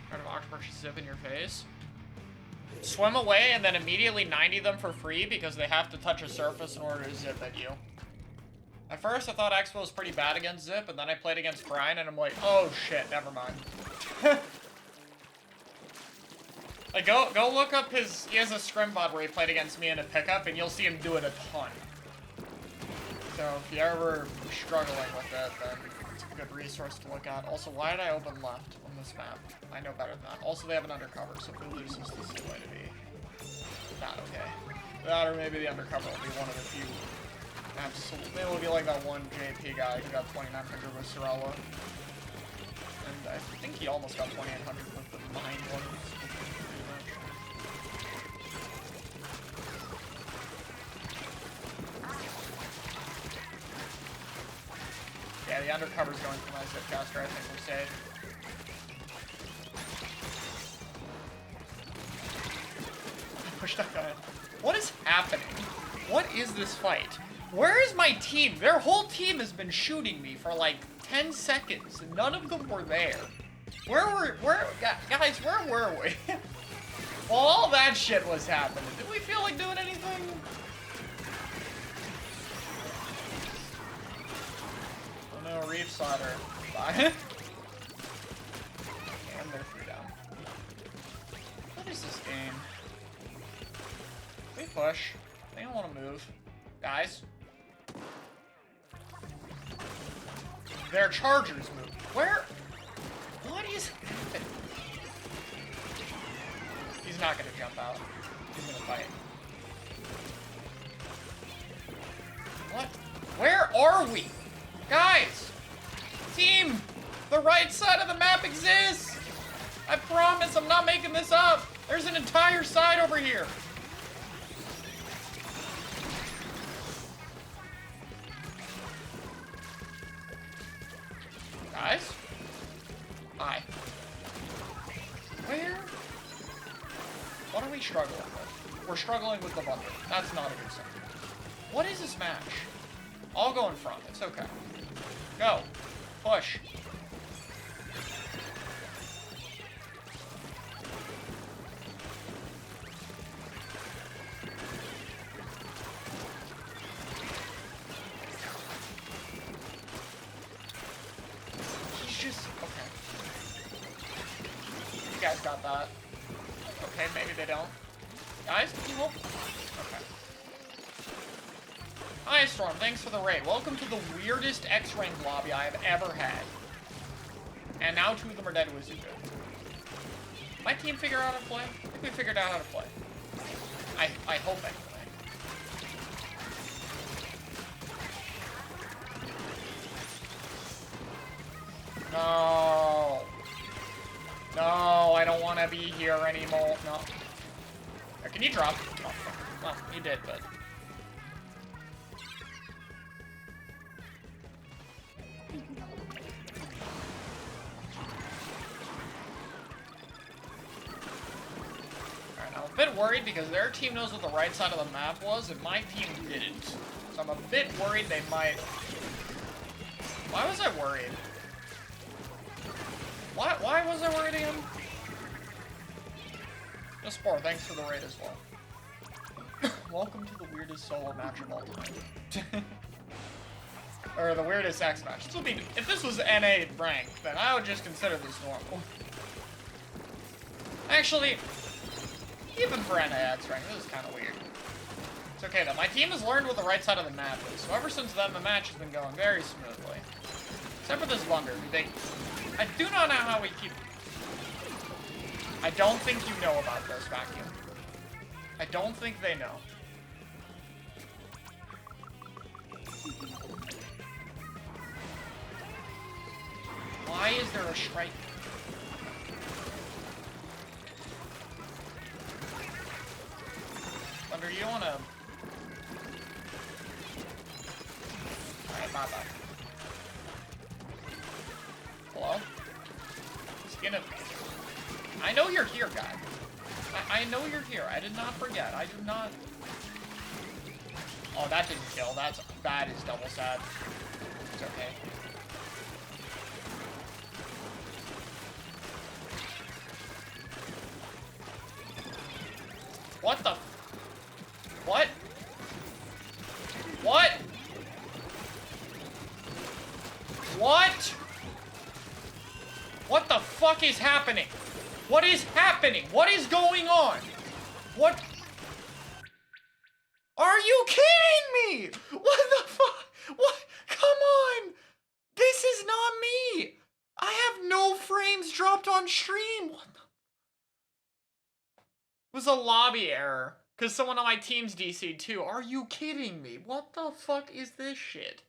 Kind of octopus zip in your face. Swim away and then immediately 90 them for free because they have to touch a surface in order to zip at you. At first I thought Expo was pretty bad against zip, and then I played against Brian and I'm like, oh shit, never mind. Like, go look up he has a scrim bot where he played against me in a pickup, and you'll see him do it a ton. So if you're ever struggling with it, then it's a good resource to look at. Also, why did I open left on this map? I know better than that. Also, they have an undercover, so if we lose this is the way to be. Not okay. That or maybe the undercover will be one of the few. Absolutely. Maybe it'll be like that one JP guy who got 2900 with Sorella. And I think he almost got 2800 with the mind ones. Yeah, the undercover's going for my Zipcaster. I think we're safe. Push that guy. What is happening? What is this fight? Where is my team? Their whole team has been shooting me for like 10 seconds, and none of them were there. Guys, where were we? While all that shit was happening, did we feel like doing anything? Oh no, Reef Slaughter. Bye. And they're 3 down. What is this game? We push. They don't want to move. Guys. Their chargers move. Where? What is happening? He's not gonna jump out. He's gonna fight. What? Where are we? Guys! Team! The right side of the map exists! I promise I'm not making this up! There's an entire side over here! Guys? Hi. Where? What are we struggling with? We're struggling with the bundle. That's not a good sign. What is this match? I'll go in front. It's okay. Go. Push. He's just... okay. You guys got that. Okay, maybe they don't. Guys, can you help? Okay. Hi, Storm. Thanks for the raid. Welcome to the weirdest X-Rank lobby I have ever had. And now 2 of them are dead with Zuko. My team figure out how to play? I think we figured out how to play. I hope anyway. No. No, I don't want to be here anymore. No. Can you drop? Oh, well, you did, but... Alright, I'm a bit worried because their team knows what the right side of the map was, and my team didn't. So I'm a bit worried they might... Why was I worried? Why was I worried again? Just Spore, thanks for the raid as well. Welcome to the weirdest solo match of all time. Or the weirdest X match. This would be, if this was NA rank, then I would just consider this normal. Actually, even for NA X rank, this is kind of weird. It's okay though. My team has learned what the right side of the map is, so ever since then the match has been going very smoothly. Except for this blunder. I do not know how we keep... I don't think you know about this vacuum. I don't think they know. Why is there a strike? Thunder, you wanna... Alright, bye-bye. Hello? Skin of... I know you're here, guy. I know you're here. I did not forget. I do not... Oh, that didn't kill. That is double sad. It's okay. What the? What? What? What? What the fuck is happening? What is happening? What is going on? What? Are you kidding me? What the fuck? What? Come on. This is not me. I have no frames dropped on stream. What the? It was a lobby error. Because someone on my team's DC'd too. Are you kidding me? What the fuck is this shit?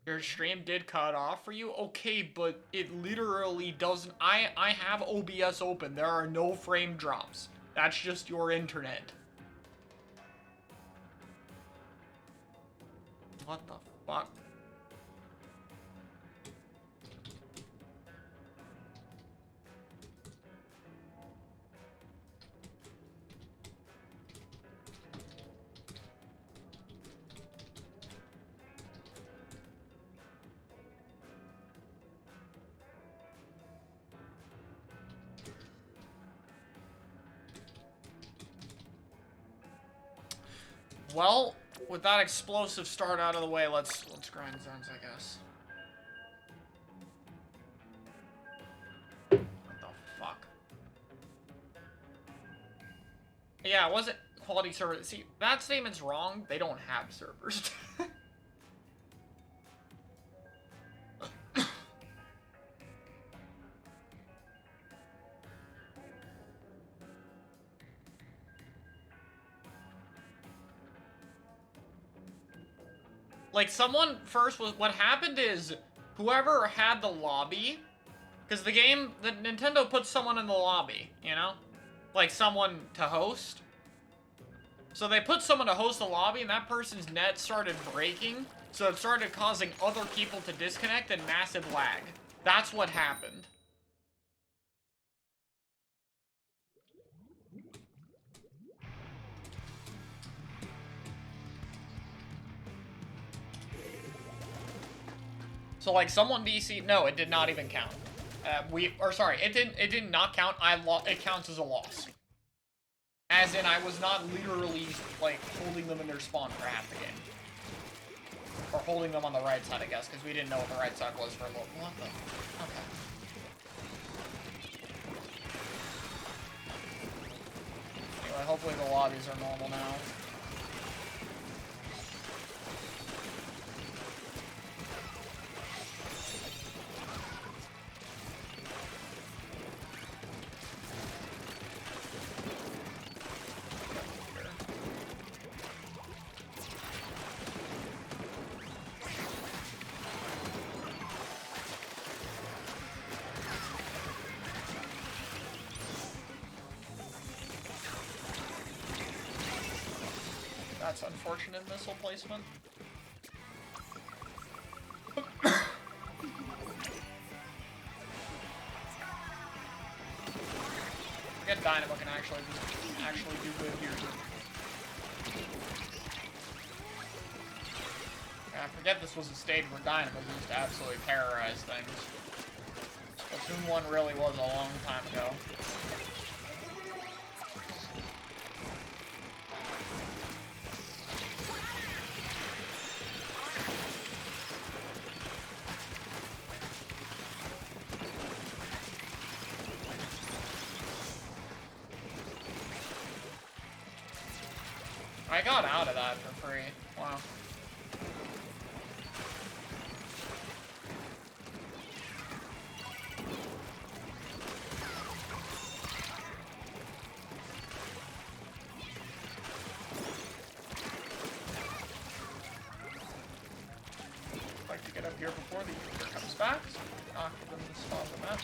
Your stream did cut off for you? Okay, but it literally doesn't... I have OBS open. There are no frame drops. That's just your internet. What the fuck? Well, with that explosive start out of the way, let's grind zones, I guess. What the fuck? Yeah, it wasn't quality server. See, that statement's wrong. They don't have servers. Like, someone first was... What happened is, whoever had the lobby... Because the game... The Nintendo puts someone in the lobby, you know? Like, someone to host. So they put someone to host the lobby, and that person's net started breaking. So it started causing other people to disconnect and massive lag. That's what happened. So, like, someone DC... No, it did not even count. It did not count. It counts as a loss. As in, I was not literally, like, holding them in their spawn for half the game. Or holding them on the right side, I guess, because we didn't know what the right side was for a little... What the... Okay. Anyway, hopefully the lobbies are normal now. That's unfortunate missile placement. Forget Dynamo can actually do good here. Yeah, I forget this was a stage where Dynamo used to absolutely terrorize things. Splatoon 1 really was a long time ago. I got out of that for free. Wow. I'd like to get up here before the user comes back, so knock them the spot on that.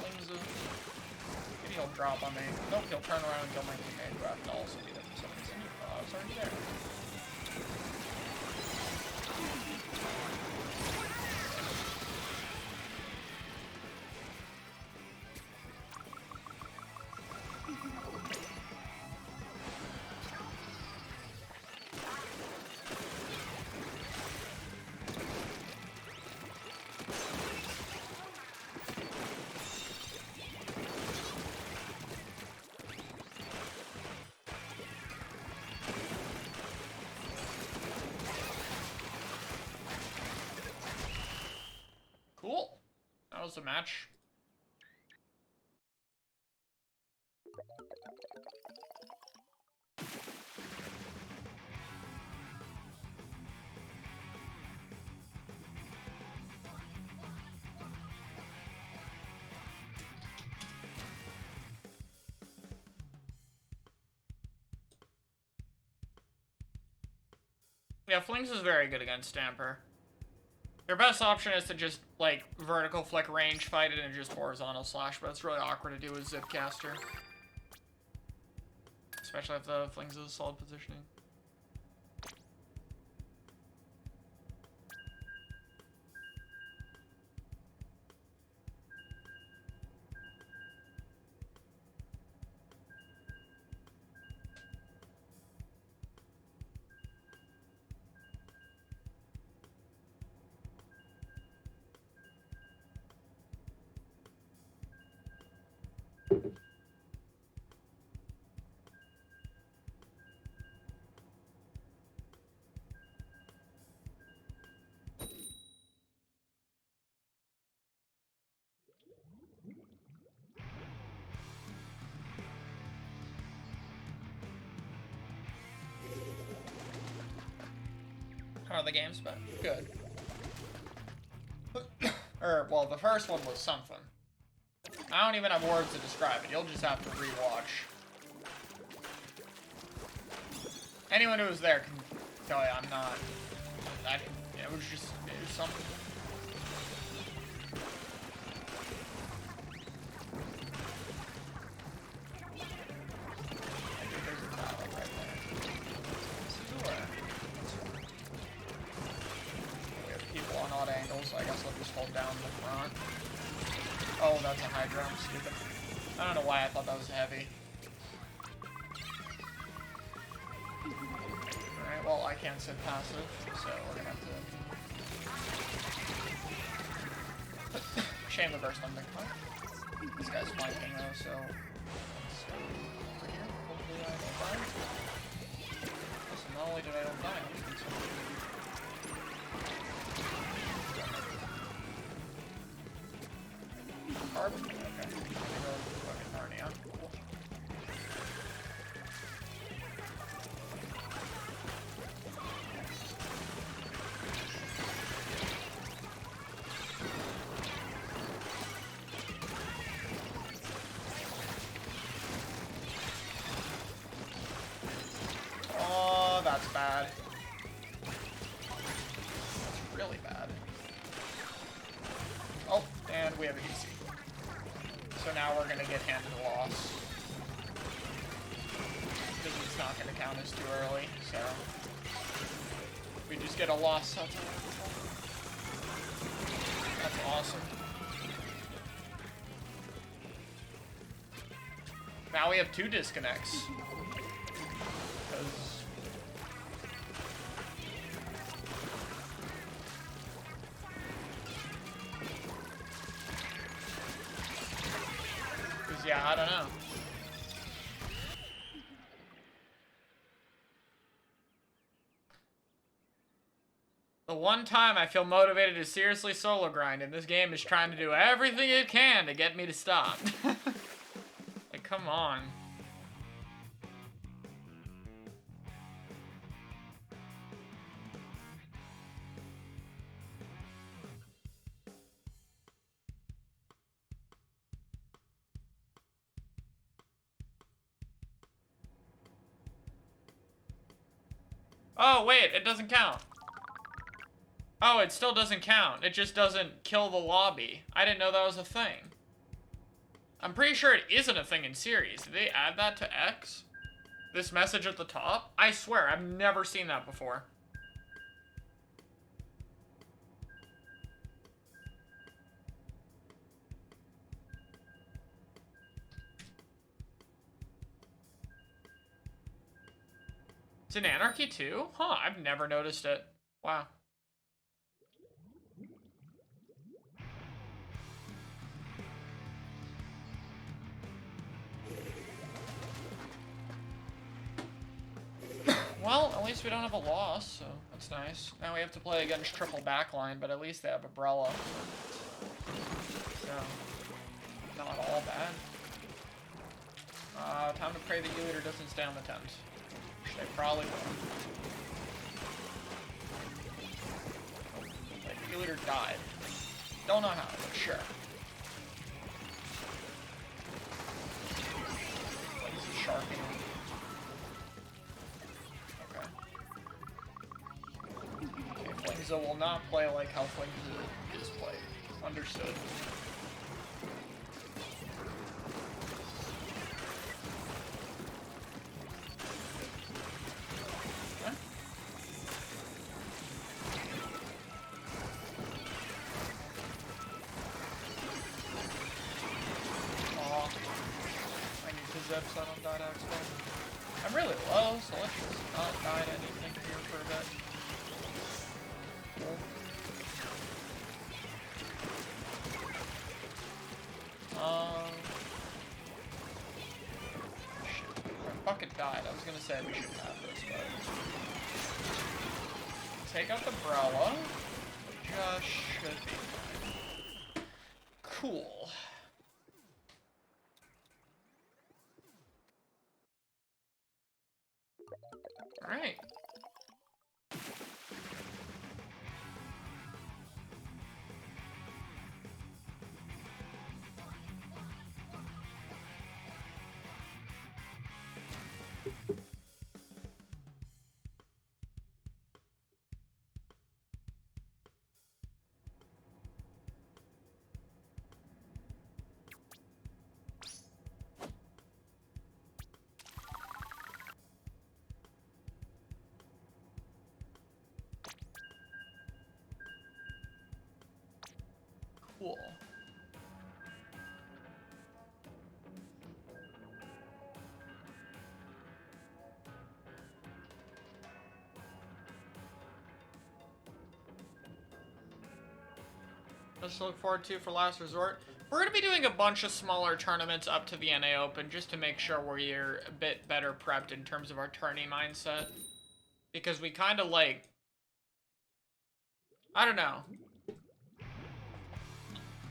Flings a... Maybe he'll drop on me. Nope, he'll turn around and kill my teammate, who happened to also be there for some reason. I was already there. That was the match. Yeah, Flings is very good against Stamper. Your best option is to just, like, vertical flick range fight it and just horizontal slash, but it's really awkward to do with Zipcaster. Especially if the Flings is solid positioning. How are the games been? Good. Well, the first one was something. I don't even have words to describe it. You'll just have to rewatch. Anyone who was there can tell you I'm not. It was something. So I guess I'll just hold down the front. Oh, that's a Hydra. I'm stupid. I don't know why I thought that was heavy. Alright, well, I can't sit passive, so we're gonna have to... Shame the burst on the car. This guy's flanking though, so... Let's go over here. Hopefully I don't die. Listen, not only did I don't die, I'm just Carbon? Okay. Fucking Narnia. Cool. Oh, that's bad. That's really bad. Oh, and we have an EC. So now we're gonna get handed a loss. Because it's not gonna count as too early, so... We just get a loss. That's awesome. Now we have 2 disconnects. Because... Yeah, I don't know. The one time I feel motivated to seriously solo grind, and this game is trying to do everything it can to get me to stop. Like, come on. Oh, wait, it doesn't count. Oh, it still doesn't count. It just doesn't kill the lobby. I didn't know that was a thing. I'm pretty sure it isn't a thing in series. Did they add that to X? This message at the top? I swear, I've never seen that before. It's in Anarchy too? Huh, I've never noticed it. Wow. Well, at least we don't have a loss, so that's nice. Now we have to play against triple backline, but at least they have Umbrella. So, not all bad. Time to pray the E-Leader doesn't stay on the tent. Which they probably will. Like, E-Leader died. Don't know how, but sure. What is he sharking? Okay. Okay, Flingza will not play like how Flingza is played. Understood. So I don't die to Expo. I'm really low, so let's just not die to anything here for a bit. Cool. Shit. My bucket died. I was gonna say we shouldn't have this, but... Take out the Brella. Just should be fine. Cool. Alright. Cool. Just to look forward to for last resort. We're going to be doing a bunch of smaller tournaments up to the NA Open just to make sure we're a bit better prepped in terms of our tourney mindset. Because we kind of like... I don't know.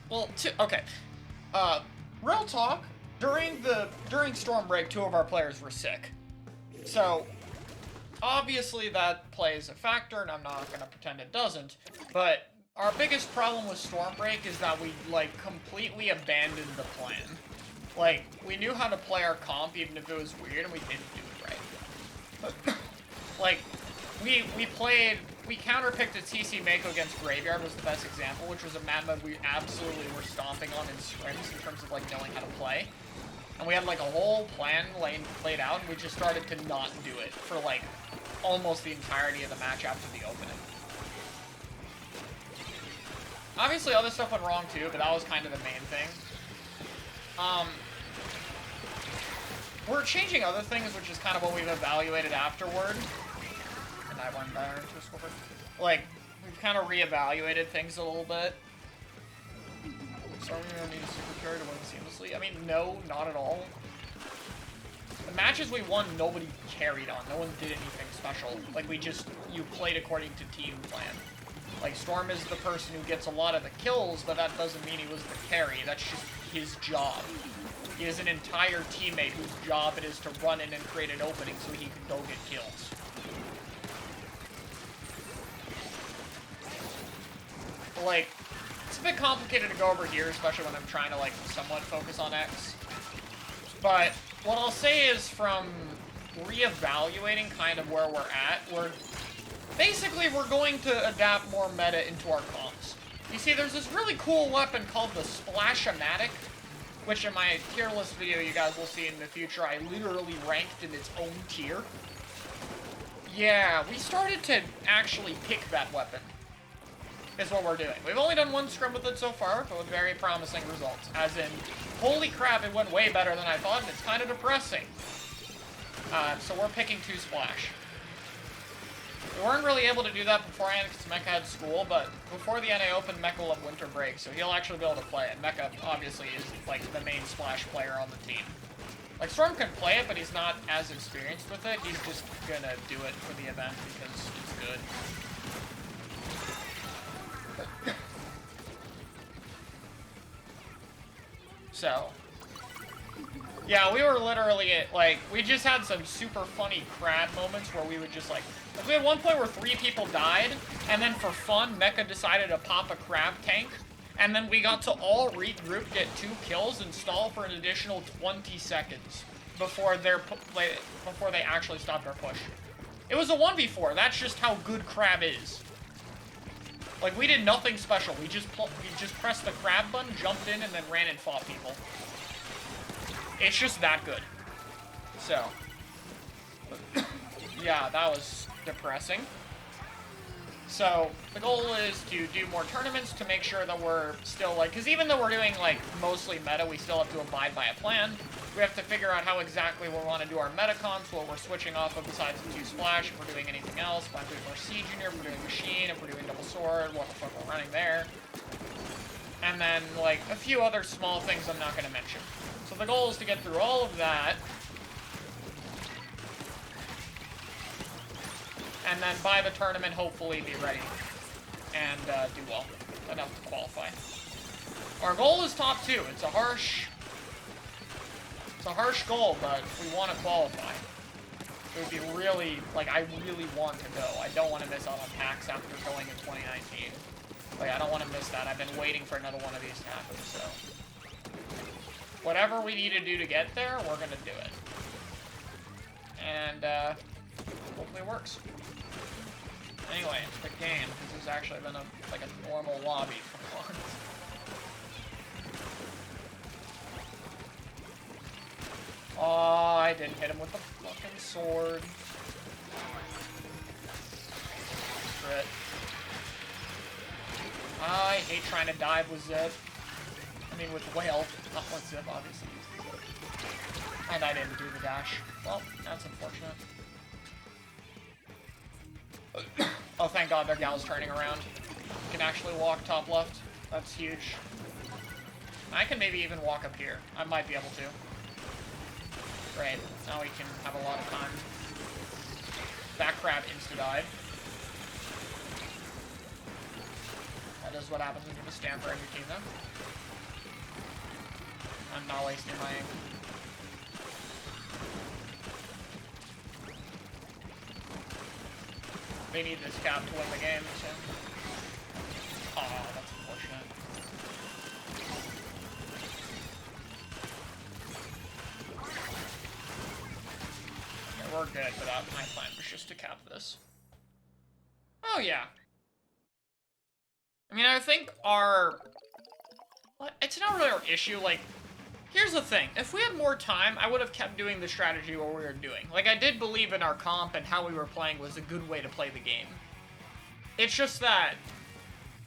Well, okay. Real talk, during Storm Break, 2 of our players were sick. So, obviously that plays a factor, and I'm not gonna pretend it doesn't, but our biggest problem with Storm Break is that we, like, completely abandoned the plan. Like, we knew how to play our comp even if it was weird, and we didn't do it right. Like, we counterpicked a TC Mako against Graveyard was the best example, which was a map that we absolutely were stomping on in scrims in terms of, like, knowing how to play. And we had, like, a whole plan laid out, and we just started to not do it for, like, almost the entirety of the match after the opening. Obviously, other stuff went wrong, too, but that was kind of the main thing. We're changing other things, which is kind of what we've evaluated afterward. And I went there to a score. Like, we've kind of reevaluated things a little bit. So we're gonna need a super carry to win seamlessly. I mean, no, not at all. The matches we won, nobody carried on. No one did anything special. Like, you played according to team plan. Like, Storm is the person who gets a lot of the kills, but that doesn't mean he was the carry. That's just his job. He has an entire teammate whose job it is to run in and create an opening so he can go get kills. Like, it's a bit complicated to go over here, especially when I'm trying to, like, somewhat focus on X. But what I'll say is from reevaluating kind of where we're at, we're going to adapt more meta into our comps. You see, there's this really cool weapon called the Splash-O-Matic, which in my tier list video you guys will see in the future, I literally ranked in its own tier. Yeah, we started to actually pick that weapon. Is what we're doing. We've only done one scrim with it so far, but with very promising results. As in, holy crap, it went way better than I thought, and it's kind of depressing. So we're picking 2 Splash. We weren't really able to do that beforehand because Mecha had school, but before the NA Open, Mecha will have winter break, so he'll actually be able to play it. Mecha, obviously, is, like, the main Splash player on the team. Like, Storm can play it, but he's not as experienced with it. He's just gonna do it for the event because it's good. So, yeah, we were literally at, like, we just had some super funny crab moments where we would just, like, we had one point where 3 people died, and then for fun, Mecha decided to pop a crab tank, and then we got to all regroup, get 2 kills, and stall for an additional 20 seconds before they actually stopped our push. It was a 1v4, that's just how good crab is. Like, we did nothing special, we just pressed the crab button, jumped in, and then ran and fought people. It's just that good. So, yeah, that was depressing. So, the goal is to do more tournaments to make sure that we're still, like, because even though we're doing, like, mostly meta, we still have to abide by a plan. We have to figure out how exactly we want to do our meta comps, what we're switching off of besides the 2 splash, if we're doing anything else, if we're doing more siege in here, if we're doing machine, if we're doing double sword, what the fuck we're running there. And then, like, a few other small things I'm not going to mention. So the goal is to get through all of that. And then by the tournament, hopefully be ready and do well enough to qualify. Our goal is top 2. It's a harsh goal, but we want to qualify. It would be really, like, I really want to go. I don't want to miss out on packs after going in 2019. Like, I don't want to miss that. I've been waiting for another one of these to happen, so. Whatever we need to do to get there, we're going to do it. And, hopefully it works. Anyway, the game. This has actually been like a normal lobby for once. Oh, I didn't hit him with the fucking sword. Shit. I hate trying to dive with Zip. I mean, with Whale. Not with Zip, obviously. And I didn't do the dash. Well, that's unfortunate. Oh, thank God their gal's turning around. You can actually walk top left. That's huge. I can maybe even walk up here. I might be able to. Great. Now we can have a lot of time. That crab insta-died. That is what happens when you have a stand for every team, though. I'm not wasting my ink. They need this cap to win the game, so. Aw, that's unfortunate. Okay, we're good, but my plan was just to cap this. Oh, yeah. I mean, I think it's not really our issue, like, here's the thing. If we had more time, I would have kept doing the strategy what we were doing. Like, I did believe in our comp and how we were playing was a good way to play the game. It's just that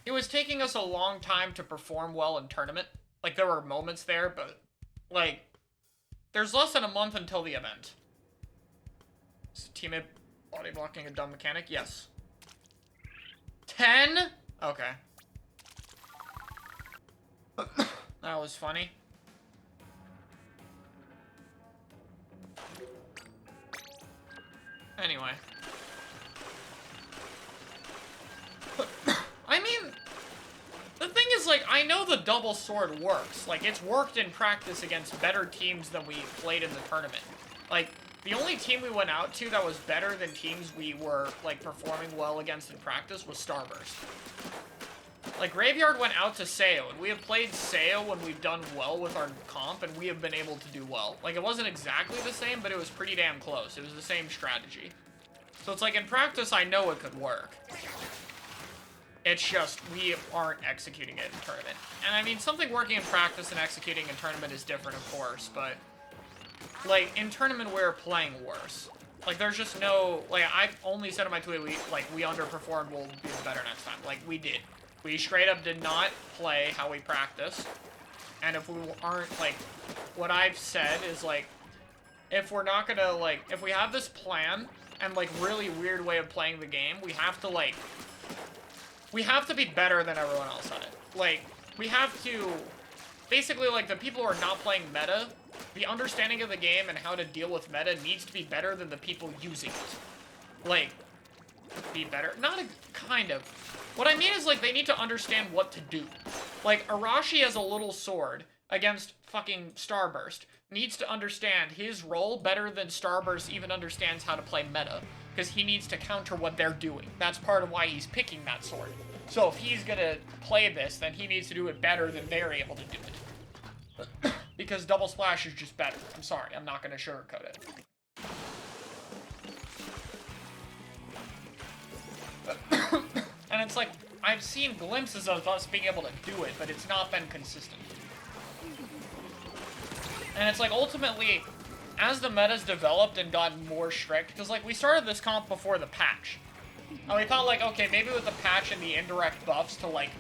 it was taking us a long time to perform well in tournament. Like, there were moments there, but, like, there's less than a month until the event. Is teammate body blocking a dumb mechanic? Yes. 10? Okay. That was funny. Anyway. I mean, the thing is, like, I know the double sword works. Like, it's worked in practice against better teams than we played in the tournament. Like, the only team we went out to that was better than teams we were, like, performing well against in practice was Starburst. Like, Graveyard went out to Seo, and we have played Seo when we've done well with our comp, and we have been able to do well. Like, it wasn't exactly the same, but it was pretty damn close. It was the same strategy. So it's like, in practice, I know it could work. It's just, we aren't executing it in tournament. And I mean, something working in practice and executing in tournament is different, of course, but, like, in tournament, we're playing worse. Like, there's just no, like, I've only said in my tweet, we underperformed, we'll be better next time. Like, we did. We straight up did not play how we practiced. And if we aren't, like, what I've said is, like, if we're not gonna, like, if we have this plan and, like, really weird way of playing the game, we have to, like, we have to be better than everyone else at it. Like, we have to, basically, like, the people who are not playing meta, the understanding of the game and how to deal with meta needs to be better than the people using it. Like, be better? Not a, kind of. What I mean is, like, they need to understand what to do. Like, Arashi has a little sword. against fucking Starburst needs to understand his role better than Starburst even understands how to play meta. Because he needs to counter what they're doing. That's part of why he's picking that sword. So if he's gonna play this, then he needs to do it better than they're able to do it. Because double splash is just better. I'm sorry, I'm not gonna sugarcoat it. And it's like, I've seen glimpses of us being able to do it, but it's not been consistent. And it's like, ultimately, as the meta's developed and gotten more strict, because like, we started this comp before the patch. And we thought like, okay, maybe with the patch and the indirect buffs to like,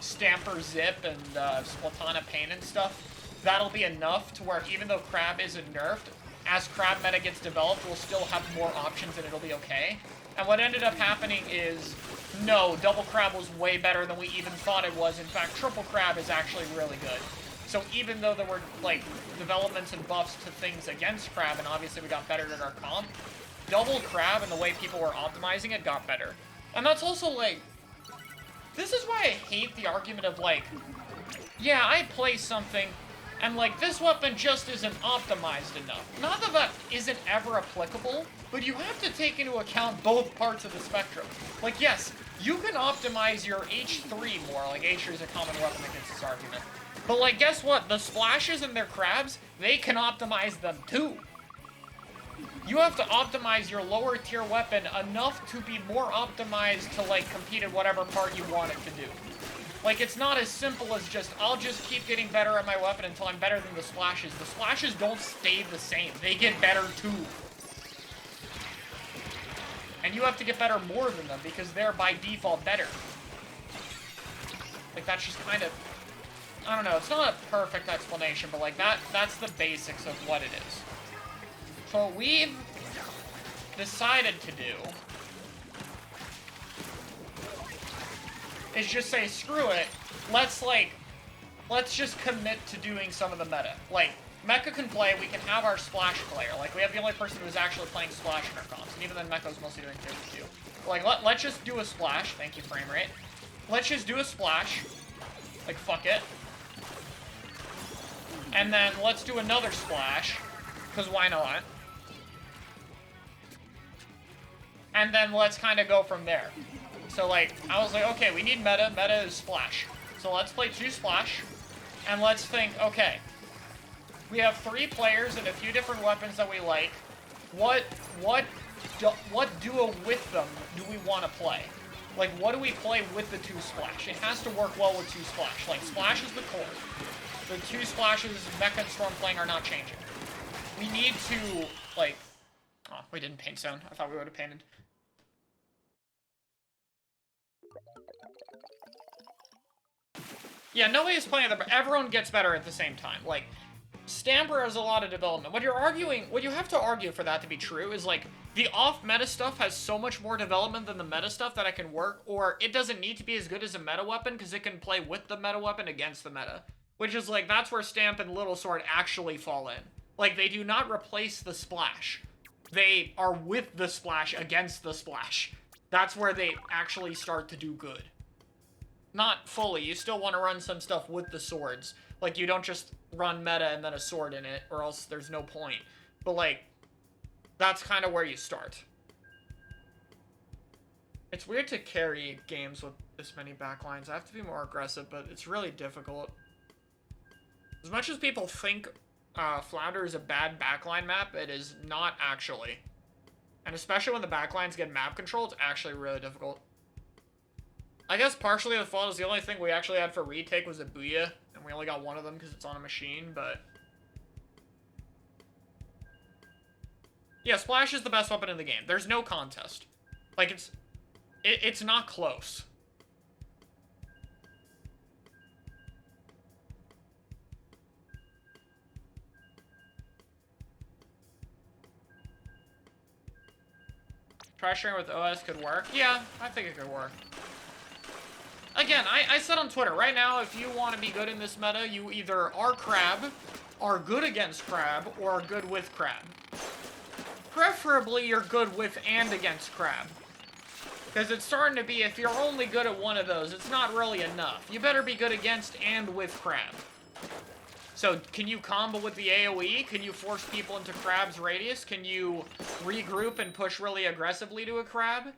Stamper Zip and Splatana Pain and stuff, that'll be enough to where even though Crab isn't nerfed, as Crab meta gets developed, we'll still have more options and it'll be okay. And what ended up happening is, no, Double Crab was way better than we even thought it was. In fact, Triple Crab is actually really good. So even though there were, like, developments and buffs to things against Crab, and obviously we got better at our comp, Double Crab and the way people were optimizing it got better. And that's also, like, this is why I hate the argument of, like, yeah, I play something, and, like, this weapon just isn't optimized enough. Not that that isn't ever applicable, but you have to take into account both parts of the spectrum. Like, yes, you can optimize your H3 more, like, H3 is a common weapon against this argument. But, like, guess what? The splashes and their crabs, they can optimize them, too. You have to optimize your lower tier weapon enough to be more optimized to, like, compete at whatever part you want it to do. Like, it's not as simple as just, I'll just keep getting better at my weapon until I'm better than the splashes. The splashes don't stay the same. They get better, too. And you have to get better more than them, because they're, by default, better. Like, that's just kind of... I don't know, it's not a perfect explanation, but, like, that's the basics of what it is. So what we've decided to do is just say, screw it, let's just commit to doing some of the meta. Like, Mecha can play, we can have our Splash player. Like, we have the only person who's actually playing Splash in our comps, and even then Mecha's mostly doing 52. Like, let's just do a Splash, thank you, frame rate. Let's just do a Splash. Like, fuck it. And then let's do another Splash, because why not? And then let's kind of go from there. So, like, I was like, okay, we need meta. Meta is Splash. So let's play 2 Splash, and let's think, okay, we have 3 players and a few different weapons that we like. What duo with them do we want to play? Like, what do we play with the 2 Splash? It has to work well with 2 Splash. Like, Splash is the core. The 2 Splashes, Mecha and Storm playing, are not changing. We need to, like... Oh, we didn't paint zone. I thought we would have painted. Yeah, nobody's playing it, but everyone gets better at the same time. Like, Stamper has a lot of development. What you have to argue for that to be true is, like, the off-meta stuff has so much more development than the meta stuff that it can work, or it doesn't need to be as good as a meta weapon because it can play with the meta weapon against the meta. Which is, like, that's where Stamp and Little Sword actually fall in. Like, they do not replace the Splash. They are with the Splash against the Splash. That's where they actually start to do good. Not fully. You still want to run some stuff with the swords. Like, you don't just run meta and then a sword in it, or else there's no point. But, like, that's kind of where you start. It's weird to carry games with this many backlines. I have to be more aggressive, but it's really difficult. As much as people think Flounder is a bad backline map, it is not actually. And especially when the backlines get map control, it's actually really difficult. I guess partially the fault is the only thing we actually had for retake was a Booyah, and we only got one of them because it's on a machine, but... Yeah, Splash is the best weapon in the game. There's no contest. Like, it's not close. Pressuring with OS could work. Yeah, I think it could work. Again, I said on Twitter, right now, if you want to be good in this meta, you either are Crab, are good against Crab, or are good with Crab. Preferably, you're good with and against Crab. Because it's starting to be, if you're only good at one of those, it's not really enough. You better be good against and with Crab. So, can you combo with the AoE? Can you force people into Crab's radius? Can you regroup and push really aggressively to a Crab?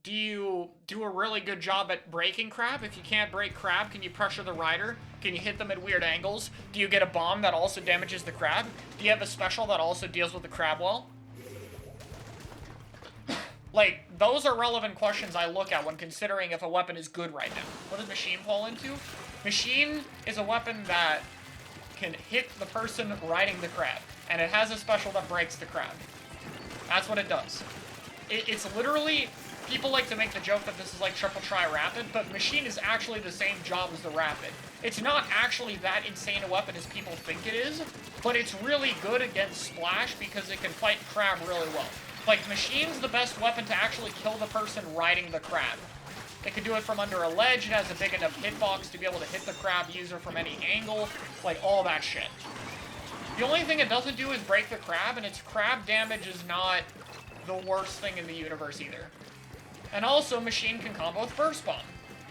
Do you do a really good job at breaking Crab? If you can't break Crab, can you pressure the Rider? Can you hit them at weird angles? Do you get a bomb that also damages the Crab? Do you have a special that also deals with the Crab well? Like, those are relevant questions I look at when considering if a weapon is good right now. What does Machine fall into? Machine is a weapon that can hit the person riding the Crab, and it has a special that breaks the Crab. That's what it does. It's literally... People like to make the joke that this is like triple try rapid, but Machine is actually the same job as the rapid. It's not actually that insane a weapon as people think it is, but it's really good against Splash because it can fight Crab really well. Like, Machine's the best weapon to actually kill the person riding the Crab. It can do it from under a ledge, it has a big enough hitbox to be able to hit the Crab user from any angle, like all that shit. The only thing it doesn't do is break the Crab, and its Crab damage is not the worst thing in the universe either. And also, Machine can combo with Burst Bomb.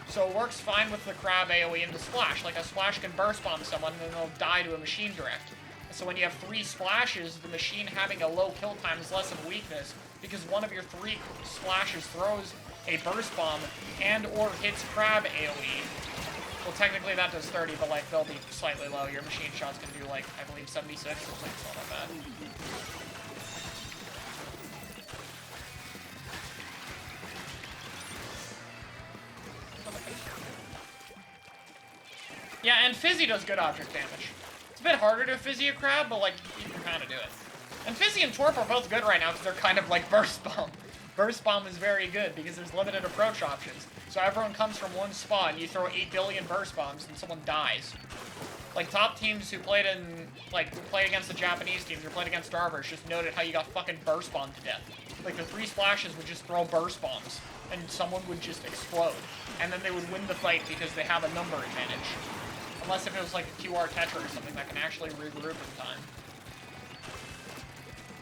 So it works fine with the Crab AoE and the Splash. Like, a Splash can Burst Bomb someone and then they'll die to a Machine Direct. So when you have 3 Splashes, the Machine having a low kill time is less of a weakness, because one of your 3 Splashes throws a Burst Bomb and or hits Crab AoE. Well, technically that does 30, but like, they'll be slightly low. Your Machine shots can do like, I believe 76, so it's not that bad. Yeah, and Fizzy does good object damage. It's a bit harder to Fizzy a Crab, but like, you can kind of do it. And Fizzy and Torp are both good right now because they're kind of like Burst Bomb. Burst Bomb is very good because there's limited approach options. So everyone comes from one spot and you throw 8 billion Burst Bombs and someone dies. Like, top teams who played in, like, who played against the Japanese teams or played against Starburst just noted how you got fucking Burst Bombed to death. Like, the 3 Splashes would just throw Burst Bombs and someone would just explode. And then they would win the fight because they have a number advantage. Unless if it was like a QR Tetra or something that can actually regroup in time.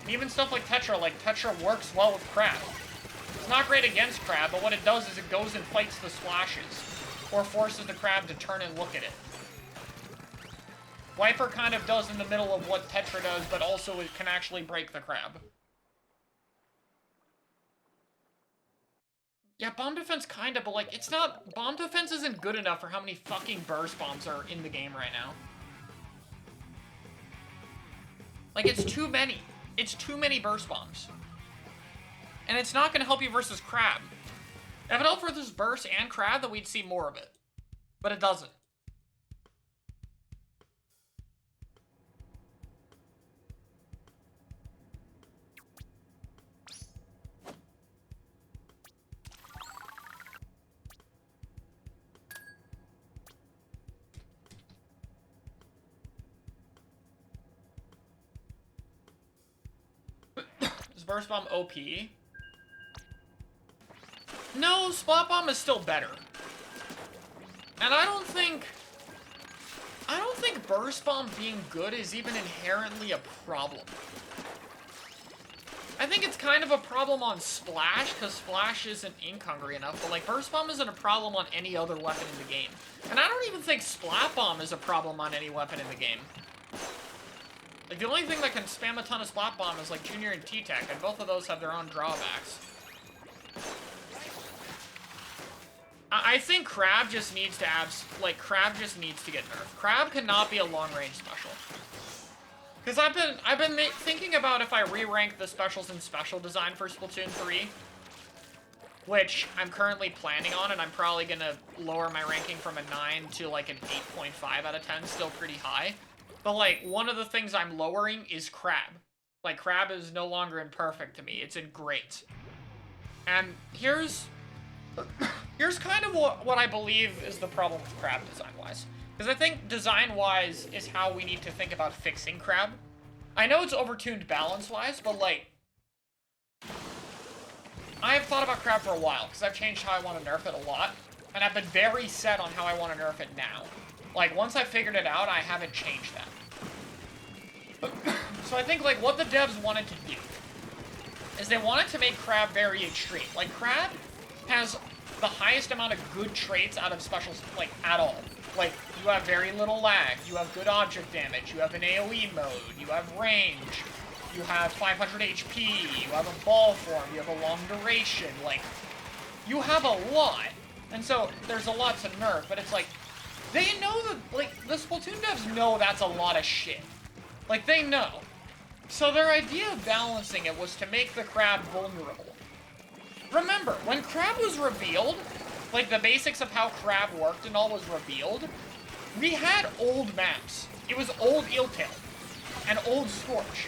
And even stuff like Tetra works well with Crab. It's not great against Crab, but what it does is it goes and fights the Splashes. Or forces the Crab to turn and look at it. Wiper kind of does in the middle of what Tetra does, but also it can actually break the Crab. Yeah, Bomb Defense kinda, but like, it's not... Bomb Defense isn't good enough for how many fucking Burst Bombs are in the game right now. Like, it's too many. It's too many Burst Bombs. And it's not gonna help you versus Crab. If it helped versus Burst and Crab, then we'd see more of it. But it doesn't. Is Burst Bomb OP? No, Spot Bomb is still better. And I don't think Burst Bomb being good is even inherently a problem. I think it's kind of a problem on Splash, because Splash isn't ink hungry enough, but like, Burst Bomb isn't a problem on any other weapon in the game. And I don't even think Splat Bomb is a problem on any weapon in the game. Like, the only thing that can spam a ton of Splat Bomb is like Junior and T-Tech, and both of those have their own drawbacks. I think Crab just needs to Crab just needs to get nerfed. Crab cannot be a long-range special. Because I've been thinking about if I re-rank the specials in special design for Splatoon 3, which I'm currently planning on, and I'm probably gonna lower my ranking from a 9 to like an 8.5 out of 10, still pretty high. But like, one of the things I'm lowering is Crab. Like, Crab is no longer imperfect to me, it's in great. And here's kind of what I believe is the problem with Crab design-wise. Because I think design-wise is how we need to think about fixing Crab. I know it's overtuned balance-wise, but like, I have thought about Crab for a while, because I've changed how I want to nerf it a lot. And I've been very set on how I want to nerf it now. Like, once I figured it out, I haven't changed that. So I think, like, what the devs wanted to do is they wanted to make Crab very extreme. Like, Crab has the highest amount of good traits out of specials, like, at all. Like, You have very little lag. You have good object damage. You have an AoE mode. You have range. You have 500 HP. You have a ball form. You have a long duration. Like, you have a lot. And so, there's a lot to nerf, but it's like, they know that, like, the Splatoon devs know that's a lot of shit. Like, they know. So their idea of balancing it was to make the crab vulnerable. Remember, when crab was revealed, like, the basics of how crab worked and all was revealed, we had old maps. It was old Eeltail and old Scorch.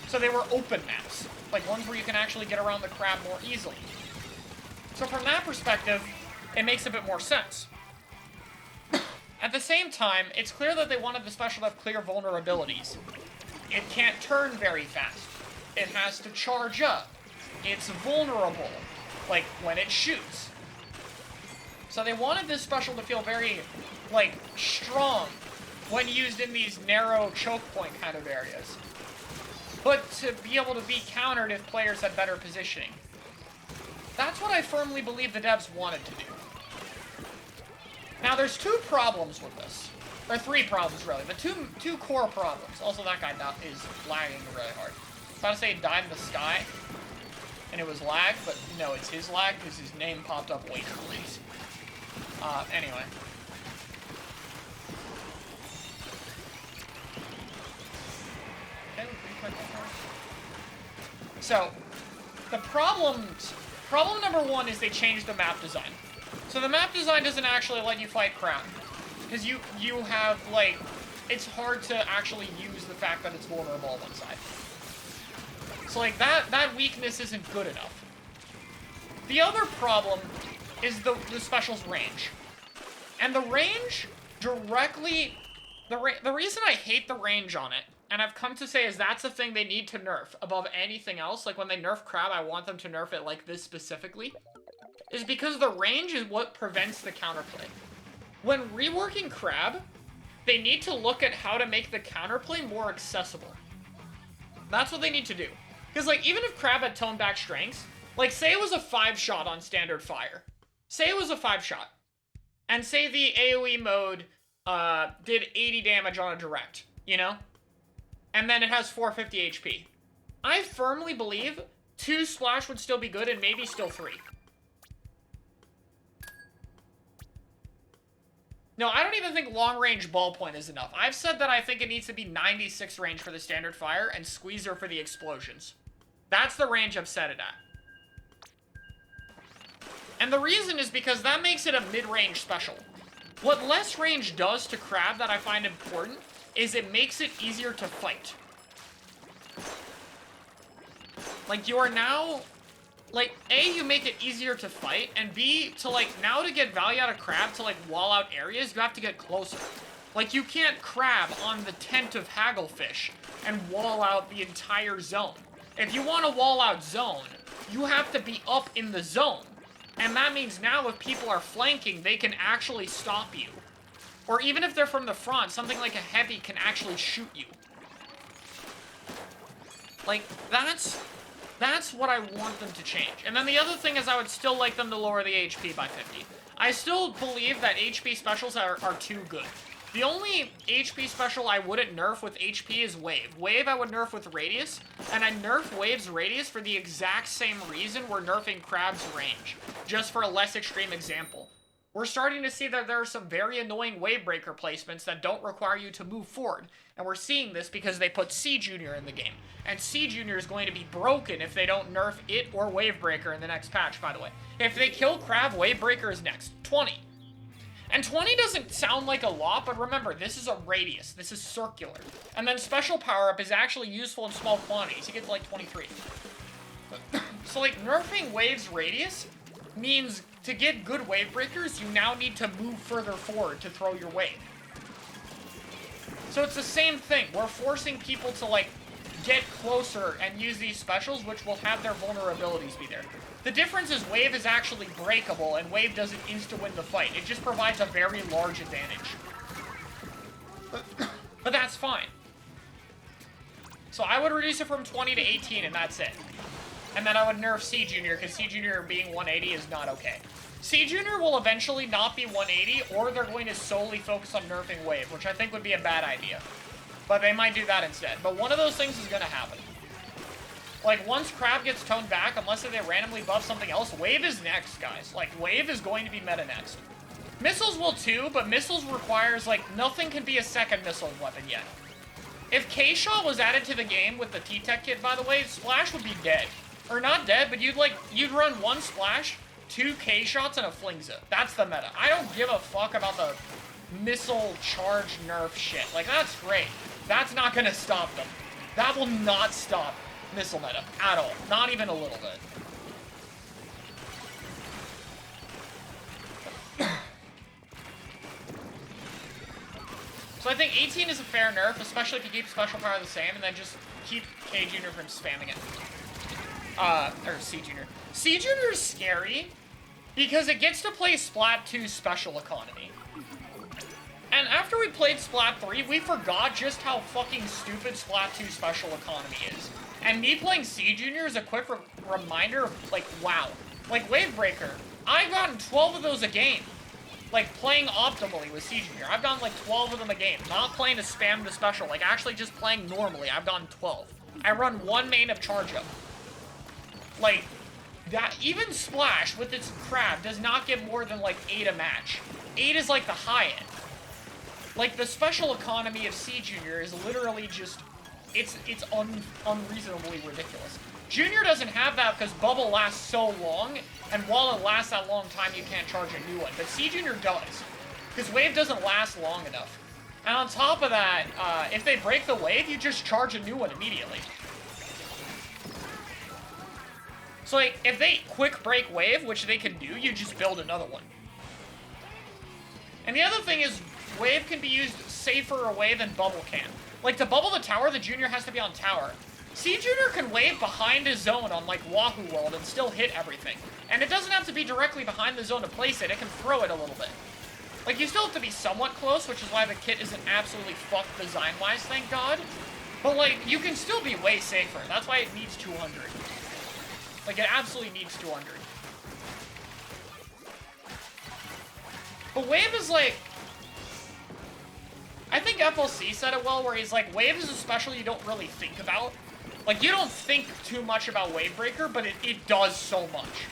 So they were open maps. Like, ones where you can actually get around the crab more easily. So from that perspective, it makes a bit more sense. At the same time, it's clear that they wanted the special to have clear vulnerabilities. It can't turn very fast. It has to charge up. It's vulnerable, like, when it shoots. So they wanted this special to feel very, like, strong when used in these narrow choke point kind of areas. But to be able to be countered if players had better positioning. That's what I firmly believe the devs wanted to do. Now, there's two problems with this. Or three problems, really, but two core problems. Also, that guy is lagging really hard. I was about to say it died in the sky, and it was lag, but no, it's his lag, because his name popped up way too late. Anyway. So, problem number one is they changed the map design. So the map design doesn't actually let you fight crab. Because you have, like, it's hard to actually use the fact that it's vulnerable on one side. So, like, that weakness isn't good enough. The other problem is the special's range. And the range directly... The reason I hate the range on it, and I've come to say is that's the thing they need to nerf above anything else. Like, when they nerf crab, I want them to nerf it like this specifically. Is because the range is what prevents the counterplay. When reworking crab, they need to look at how to make the counterplay more accessible. That's what they need to do. Because, like, even if crab had toned back strengths, like, say it was a 5-shot on standard fire. Say it was a 5-shot. And say the AoE mode did 80 damage on a direct, you know? And then it has 450 HP. I firmly believe 2 splash would still be good and maybe still 3. No, I don't even think long-range ballpoint is enough. I've said that I think it needs to be 96 range for the standard fire and squeezer for the explosions. That's the range I've set it at. And the reason is because that makes it a mid-range special. What less range does to crab that I find important is it makes it easier to fight. Like, you are now... Like, A, you make it easier to fight, and B, to, like, now to get value out of crab to, like, wall out areas, you have to get closer. Like, you can't crab on the tent of hagglefish and wall out the entire zone. If you want a wall out zone, you have to be up in the zone. And that means now if people are flanking, they can actually stop you. Or even if they're from the front, something like a heavy can actually shoot you. Like, that's what I want them to change. And then the other thing is I would still like them to lower the HP by 50. I still believe that HP specials are too good. The only HP special I wouldn't nerf with HP is Wave. Wave I would nerf with Radius, and I nerf Wave's Radius for the exact same reason we're nerfing Crab's range. Just for a less extreme example. We're starting to see that there are some very annoying Wave Breaker placements that don't require you to move forward. And we're seeing this because they put C Junior in the game. And C Junior is going to be broken if they don't nerf it or Wave Breaker in the next patch, by the way. If they kill Crab, Wave Breaker is next. 20. And 20 doesn't sound like a lot, but remember, this is a radius. This is circular. And then special power-up is actually useful in small quantities. You get to like 23. So like, nerfing Wave's radius means to get good wave breakers, you now need to move further forward to throw your wave. So it's the same thing. We're forcing people to, like, get closer and use these specials, which will have their vulnerabilities be there. The difference is Wave is actually breakable, and Wave doesn't insta-win the fight. It just provides a very large advantage. But that's fine. So I would reduce it from 20 to 18, and that's it. And then I would nerf C Junior, because C Junior being 180 is not okay. C Junior will eventually not be 180, or they're going to solely focus on nerfing Wave, which I think would be a bad idea. But they might do that instead. But one of those things is going to happen. Like, once Crab gets toned back, unless they randomly buff something else, Wave is next, guys. Like, Wave is going to be meta next. Missiles will too, but missiles requires, like, nothing can be a second missile weapon yet. If K-Shot was added to the game with the T-Tech kit, by the way, Splash would be dead. Or not dead, but you'd run one Splash, 2 K-Shots, and a Flingza. That's the meta. I don't give a fuck about the missile charge nerf shit. Like, that's great. That's not gonna stop them. That will not stop missile meta at all. Not even a little bit. So I think 18 is a fair nerf, especially if you keep special power the same, and then just keep K Junior from spamming it. Or C Junior. C Junior is scary, because it gets to play Splat 2 special economy. And after we played Splat 3, we forgot just how fucking stupid Splat 2 special economy is. And me playing C Junior is a quick reminder of, like, wow. Like, Wavebreaker, I've gotten 12 of those a game. Like, playing optimally with C Junior. I've gotten, like, 12 of them a game. Not playing to spam the special. Like, actually just playing normally. I've gotten 12. I run one main of Charge Up. Like, that, even Splash, with its Crab, does not get more than, like, 8 a match. 8 is, like, the high end. Like, the special economy of C Junior is literally just... It's unreasonably ridiculous. Junior doesn't have that because Bubble lasts so long, and while it lasts that long time, you can't charge a new one. But C Junior does, because Wave doesn't last long enough. And on top of that, if they break the Wave, you just charge a new one immediately. So, like, if they quick break Wave, which they can do, you just build another one. And the other thing is, Wave can be used safer away than Bubble can. Like, to bubble the tower, the Junior has to be on tower. C Junior can wave behind his zone on, like, Wahoo World and still hit everything. And it doesn't have to be directly behind the zone to place it. It can throw it a little bit. Like, you still have to be somewhat close, which is why the kit isn't absolutely fucked design-wise, thank God. But, like, you can still be way safer. That's why it needs 200. Like, it absolutely needs 200. But Wave is, like... I think FLC said it well, where he's like, Wave is a special you don't really think about. Like, you don't think too much about Wavebreaker, but it does so much.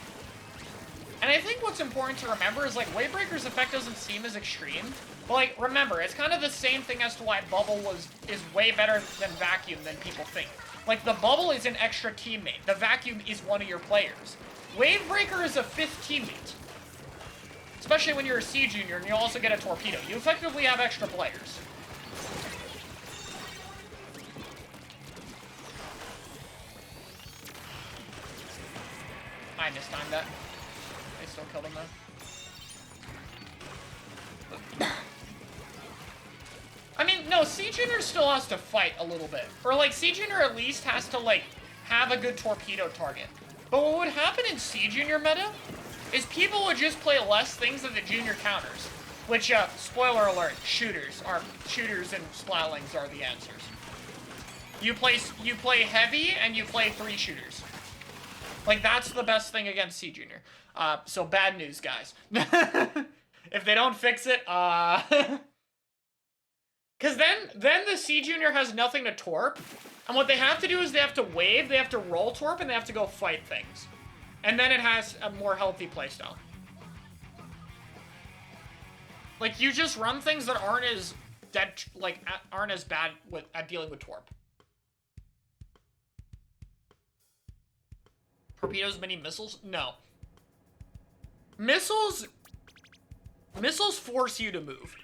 And I think what's important to remember is, like, Wavebreaker's effect doesn't seem as extreme. But, like, remember, it's kind of the same thing as to why Bubble is way better than Vacuum than people think. Like, the Bubble is an extra teammate. The Vacuum is one of your players. Wavebreaker is a 5th teammate. Especially when you're a C Junior and you also get a Torpedo. You effectively have extra players. I mistimed that. I still killed him though. I mean, no, C Junior still has to fight a little bit. Or, like, C Junior at least has to, like, have a good torpedo target. But what would happen in C Junior meta is people would just play less things than the Junior counters. Which, spoiler alert, shooters and Splatlings are the answers. You play heavy and you play 3 shooters. Like, that's the best thing against C Junior. So bad news, guys. If they don't fix it, because then the C Junior has nothing to torp. And what they have to do is they have to wave, they have to roll torp, and they have to go fight things. And then it has a more healthy playstyle. Like, you just run things that aren't as bad at dealing with torp. Torpedoes, mini missiles? No. Missiles force you to move.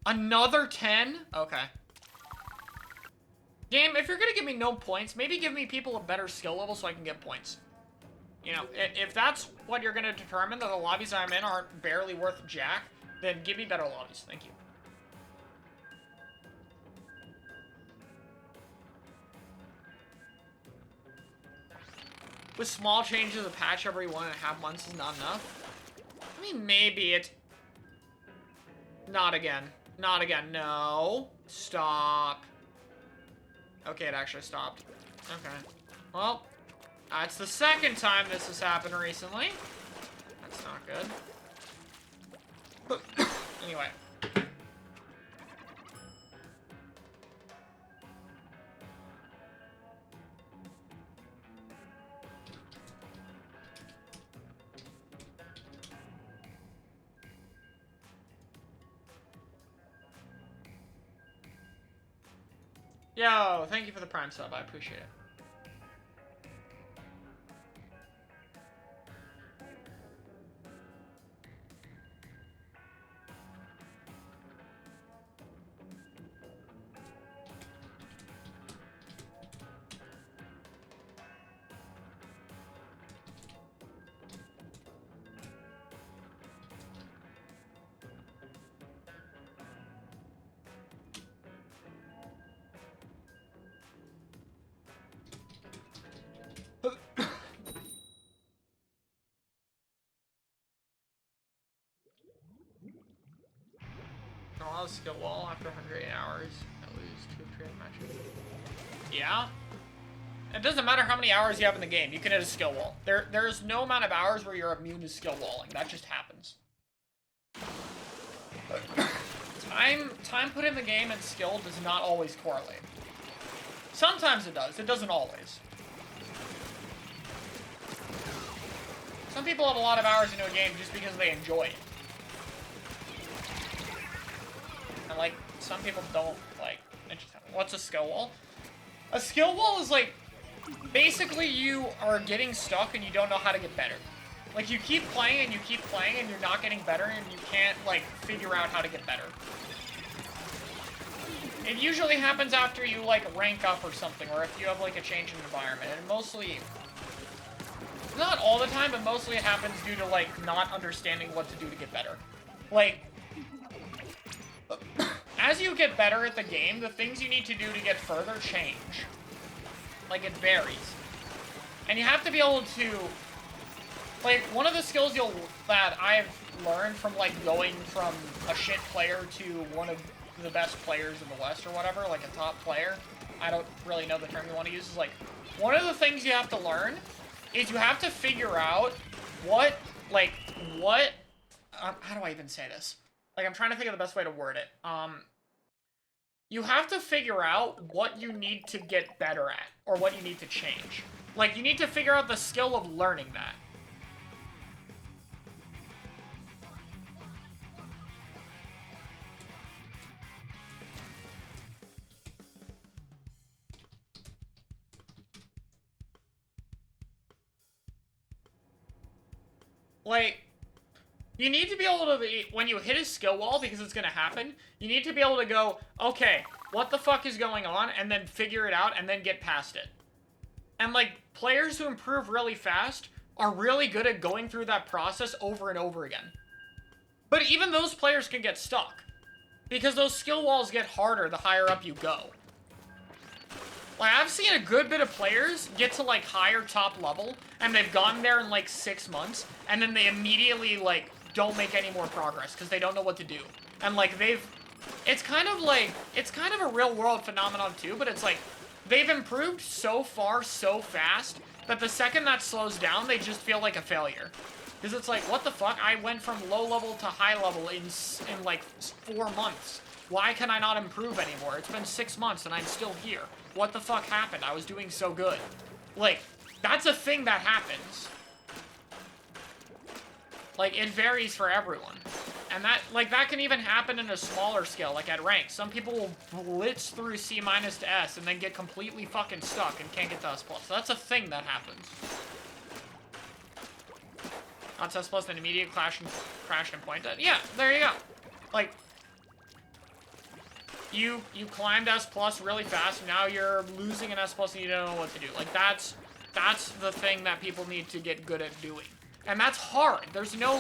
Another 10? Okay. Game, if you're gonna give me no points, maybe give me people a better skill level so I can get points. You know, if that's what you're gonna determine, that the lobbies I'm in aren't barely worth jack, then give me better lobbies. Thank you. With small changes, a patch every 1.5 months is not enough. I mean, maybe it... Not again. Not again. No. Stop. Okay, it actually stopped. Okay. Well, it's the second time this has happened recently. That's not good. Anyway. Yo, thank you for the Prime sub. I appreciate it. I'll skill wall after 108 hours. I lose 2 trade matches. Yeah? It doesn't matter how many hours you have in the game. You can hit a skill wall. There's no amount of hours where you're immune to skill walling. That just happens. Time put in the game and skill does not always correlate. Sometimes it does. It doesn't always. Some people have a lot of hours into a game just because they enjoy it. And, like, some people don't, like, what's a skill wall? A skill wall is, like, basically you are getting stuck and you don't know how to get better. Like, you keep playing and you keep playing and you're not getting better and you can't, like, figure out how to get better. It usually happens after you, like, rank up or something, or if you have, like, a change in environment. And mostly, not all the time, but mostly it happens due to, like, not understanding what to do to get better. Like, as you get better at the game, the things you need to do to get further change. Like, it varies. And you have to be able to, like, one of the skills that I've learned from, like, going from a shit player to one of the best players in the West or whatever, like a top player, I don't really know the term you want to use, is, like, one of the things you have to learn is you have to figure out how do I even say this? Like, I'm trying to think of the best way to word it. You have to figure out what you need to get better at, or what you need to change. Like, you need to figure out the skill of learning that. Like, you need to be able to, when you hit a skill wall, because it's gonna happen, you need to be able to go, okay, what the fuck is going on, and then figure it out, and then get past it. And, like, players who improve really fast are really good at going through that process over and over again. But even those players can get stuck, because those skill walls get harder the higher up you go. Like, I've seen a good bit of players get to, like, higher top level, and they've gotten there in, like, 6 months, and then they immediately, like, don't make any more progress, because they don't know what to do. And, like, it's kind of a real-world phenomenon, too, but it's, like, they've improved so far, so fast, that the second that slows down, they just feel like a failure. Because it's like, what the fuck? I went from low level to high level in like, 4 months. Why can I not improve anymore? It's been 6 months, and I'm still here. What the fuck happened? I was doing so good. Like, that's a thing that happens. Like, it varies for everyone. And that can even happen in a smaller scale, like at rank. Some people will blitz through C- to S and then get completely fucking stuck and can't get to S+. So that's a thing that happens. Not S+, then immediate crash and point dead. Yeah, there you go. Like, you climbed S+ really fast, now you're losing an S+ and you don't know what to do. Like, that's the thing that people need to get good at doing. And that's hard. There's no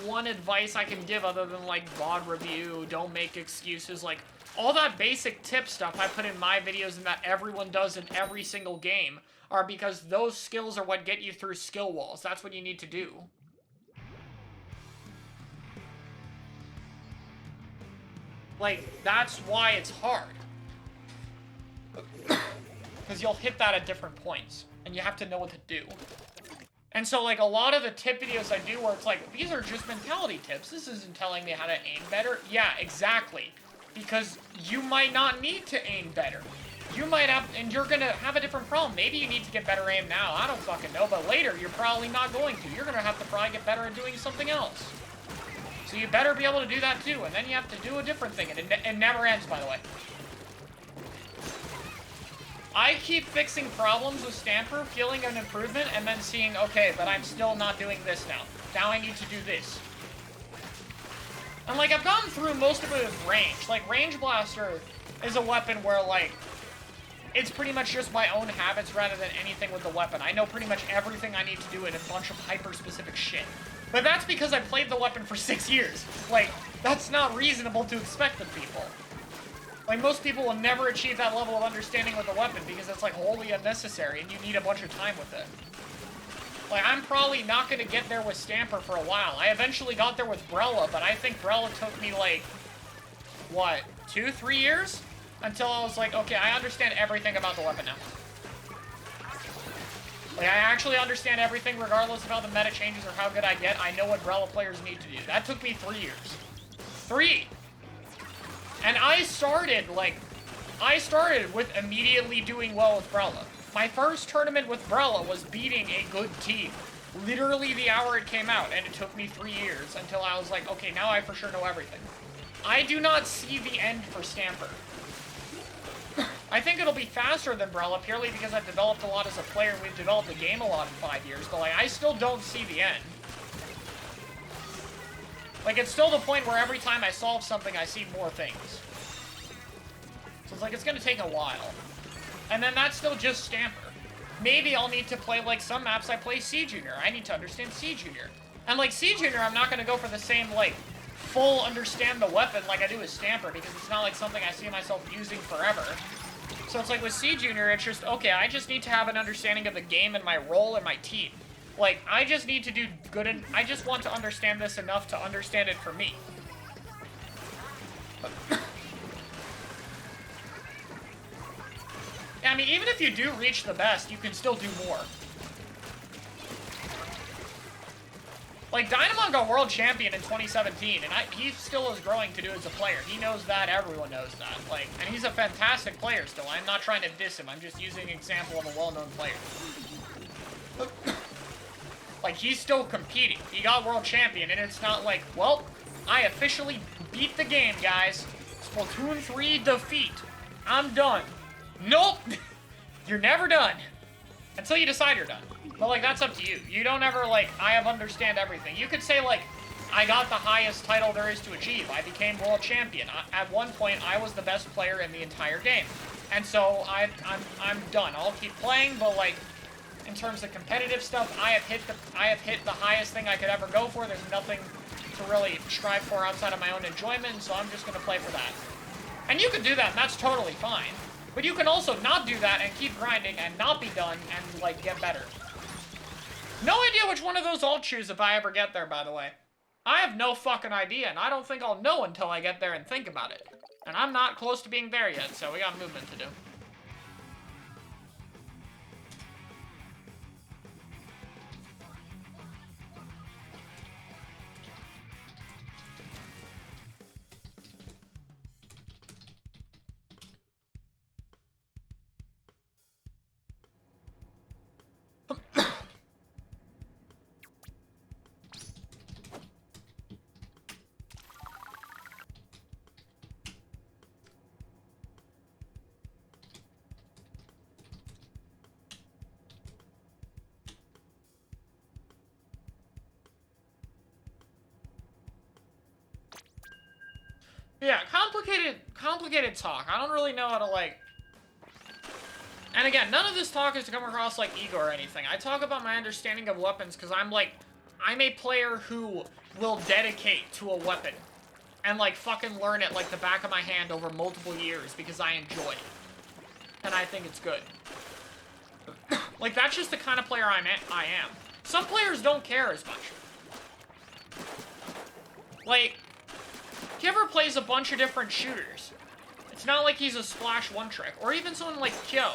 one advice I can give other than, like, VOD review, don't make excuses. Like, all that basic tip stuff I put in my videos and that everyone does in every single game are because those skills are what get you through skill walls. That's what you need to do. Like, that's why it's hard. Because you'll hit that at different points, and you have to know what to do. And so, like, a lot of the tip videos I do where it's like, these are just mentality tips. This isn't telling me how to aim better. Yeah, exactly. Because you might not need to aim better. You might have, and you're gonna have a different problem. Maybe you need to get better aim now. I don't fucking know, but later, you're probably not going to. You're gonna have to probably get better at doing something else. So you better be able to do that too, and then you have to do a different thing, and it never ends, by the way. I keep fixing problems with Stamper, feeling an improvement, and then seeing, okay, but I'm still not doing this now. Now I need to do this. And, like, I've gone through most of it with range. Like, Range Blaster is a weapon where, like, it's pretty much just my own habits rather than anything with the weapon. I know pretty much everything I need to do in a bunch of hyper-specific shit. But that's because I played the weapon for 6 years. Like, that's not reasonable to expect of people. Like, most people will never achieve that level of understanding with the weapon because it's, like, wholly unnecessary and you need a bunch of time with it. Like, I'm probably not going to get there with Stamper for a while. I eventually got there with Brella, but I think Brella took me, like, what, 2-3 years? Until I was like, okay, I understand everything about the weapon now. Like, I actually understand everything regardless of how the meta changes or how good I get. I know what Brella players need to do. That took me 3 years. 3! And I started with immediately doing well with Brella. My first tournament with Brella was beating a good team. Literally the hour it came out, and it took me 3 years until I was like, okay, now I for sure know everything. I do not see the end for Stamper. I think it'll be faster than Brella purely because I've developed a lot as a player and we've developed the game a lot in 5 years, but like, I still don't see the end. Like, it's still the point where every time I solve something, I see more things. So it's like, it's gonna take a while. And then that's still just Stamper. Maybe I'll need to play, like, some maps I play C Junior. I need to understand C Junior. And, like, C Junior, I'm not gonna go for the same, like, full understand the weapon like I do with Stamper, because it's not, like, something I see myself using forever. So it's like, with C Junior, it's just, okay, I just need to have an understanding of the game and my role and my team. Like, I just need to do good, and I just want to understand this enough to understand it for me. I mean, even if you do reach the best, you can still do more. Like, Dynamon got world champion in 2017, and he still is growing to do as a player. He knows that, everyone knows that. Like, and he's a fantastic player still. I'm not trying to diss him, I'm just using an example of a well-known player. Like, he's still competing. He got world champion, and it's not like, well, I officially beat the game, guys. Splatoon 3 defeat. I'm done. Nope! You're never done. Until you decide you're done. But, like, that's up to you. You don't ever, like, I understand everything. You could say, like, I got the highest title there is to achieve. I became world champion. At one point, I was the best player in the entire game. And so, I'm done. I'll keep playing, but, like, in terms of competitive stuff, I have hit the highest thing I could ever go for. There's nothing to really strive for outside of my own enjoyment, so I'm just gonna play for that. And you can do that, and that's totally fine. But you can also not do that and keep grinding and not be done and, like, get better. No idea which one of those I'll choose if I ever get there, by the way. I have no fucking idea, and I don't think I'll know until I get there and think about it. And I'm not close to being there yet, so we got movement to do. Yeah, complicated talk. I don't really know how to, like... And again, none of this talk is to come across like ego or anything. I talk about my understanding of weapons because I'm a player who will dedicate to a weapon. And, like, fucking learn it like the back of my hand over multiple years because I enjoy it. And I think it's good. Like, that's just the kind of player I am. Some players don't care as much. Like... Kiver plays a bunch of different shooters. It's not like he's a splash one trick. Or even someone like Kyo.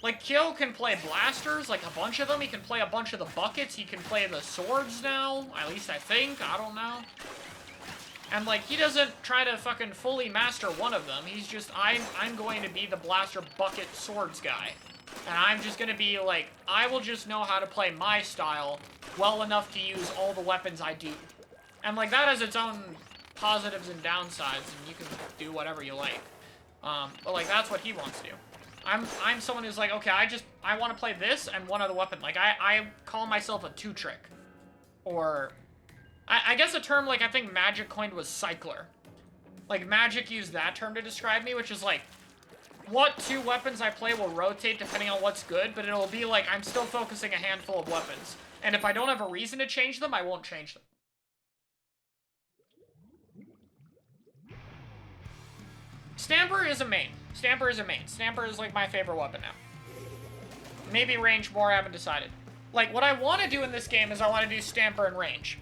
Like, Kyo can play blasters, like a bunch of them. He can play a bunch of the buckets. He can play the swords now. At least I think. I don't know. And, like, he doesn't try to fucking fully master one of them. He's just, I'm going to be the blaster bucket swords guy. And I'm just gonna be, like, I will just know how to play my style well enough to use all the weapons I do. And, like, that has its own positives and downsides, and you can do whatever you like. But, like, that's what he wants to do. I'm someone who's like, okay, I want to play this and one other weapon. Like, I call myself a two-trick. Or... I guess a term, like, I think Magic coined was cycler. Like, Magic used that term to describe me, which is, like, what two weapons I play will rotate depending on what's good, but it'll be, like, I'm still focusing a handful of weapons. And if I don't have a reason to change them, I won't change them. Stamper is a main. Stamper is a main. Stamper is, like, my favorite weapon now. Maybe range more, I haven't decided. Like, what I want to do in this game is I want to do Stamper and range.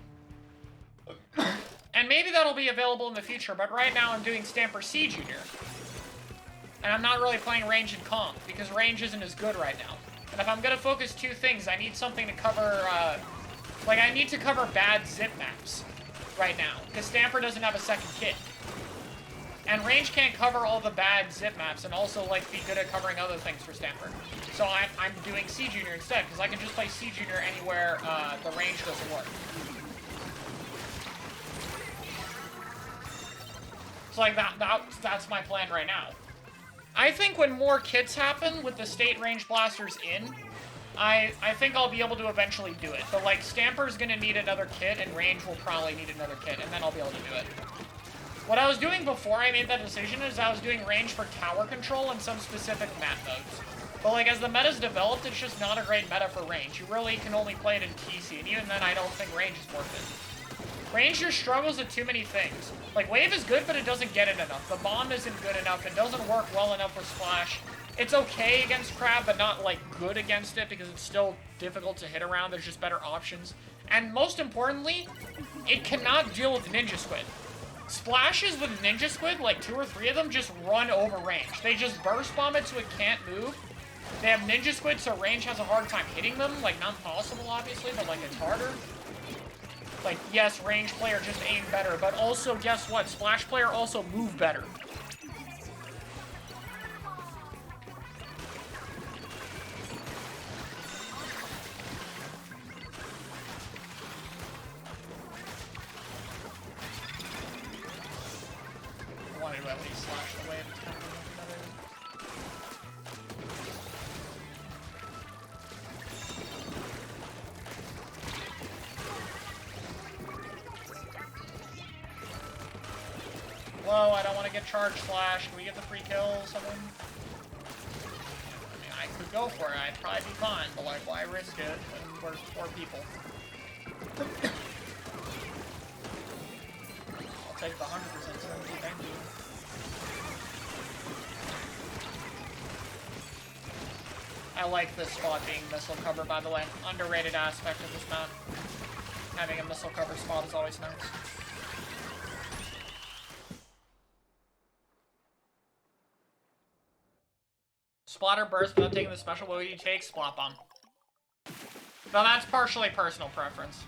And maybe that'll be available in the future, but right now I'm doing Stamper C Junior. And I'm not really playing range and comp, because range isn't as good right now. And if I'm gonna focus two things, I need something to cover, like, I need to cover bad zip maps right now, because Stamper doesn't have a second kit. And range can't cover all the bad zip maps, and also, like, be good at covering other things for Stamper. So I'm doing C Junior instead, because I can just play C Junior anywhere the range doesn't work. So, like, that's my plan right now. I think when more kits happen with the state range blasters in, I think I'll be able to eventually do it. But, like, Stamper's gonna need another kit, and range will probably need another kit, and then I'll be able to do it. What I was doing before I made that decision is I was doing range for tower control and some specific map modes. But, like, as the meta's developed, it's just not a great meta for range. You really can only play it in TC, and even then I don't think range is worth it. Range just struggles at too many things. Like, wave is good, but it doesn't get it enough. The bomb isn't good enough. It doesn't work well enough with splash. It's okay against crab, but not, like, good against it, because it's still difficult to hit around. There's just better options. And most importantly, it cannot deal with Ninja Squid. Splashes with Ninja Squid, like 2 or 3 of them, just run over range. They just burst bomb it so it can't move. They have Ninja Squid, so range has a hard time hitting them. Like, not possible, obviously, but, like, it's harder. Like, yes, range player just aim better, but also, guess what? Splash player also move better. I wanted to at least slash the wave. It's kind of better. Whoa, I don't want to get charge slash. Can we get the free kill or something? I mean, I could go for it. I'd probably be fine, but, like, why risk it? And we're 4 people. I'll take the 100% certainty, thank you. I like this spot being missile cover, by the way. Underrated aspect of this map. Having a missile cover spot is always nice. Splatter burst without taking the special. What would you take? Splat bomb. Now that's partially personal preference.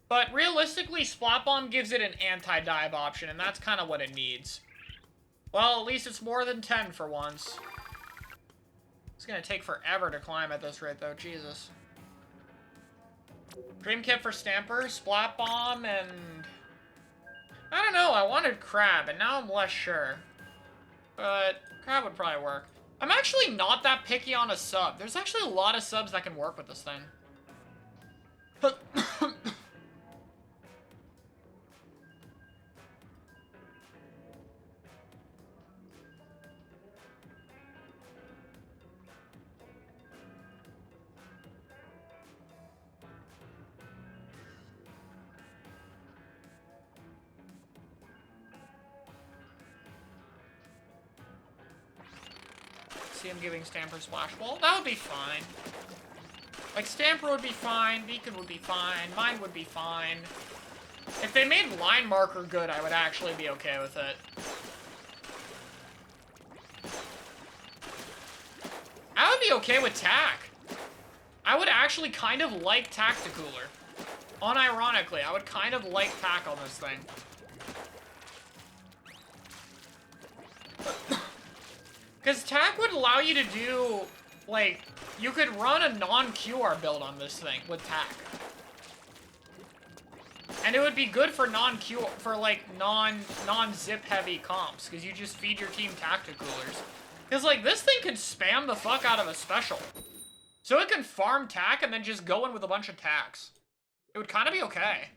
But realistically, Splat Bomb gives it an anti-dive option, and that's kind of what it needs. Well, at least it's more than 10 for once. It's gonna take forever to climb at this rate, though. Jesus. Dream Kit for Stamper, Splat Bomb, and... I don't know, I wanted Crab, and now I'm less sure. But Crab would probably work. I'm actually not that picky on a sub. There's actually a lot of subs that can work with this thing. see him giving Stamper Splash Wall. That would be fine. Like, Stamper would be fine, Beacon would be fine, mine would be fine. If they made Line Marker good, I would actually be okay with it. I would be okay with Tack. I would actually kind of like Tacticooler. Unironically, I would kind of like Tack on this thing. Because Tack would allow you to do, like, you could run a non-QR build on this thing with Tack. And it would be good for non-Q, for, like, non-zip heavy comps, because you just feed your team Tacticoolers. Because, like, this thing can spam the fuck out of a special. So it can farm Tack and then just go in with a bunch of Tacks. It would kind of be okay.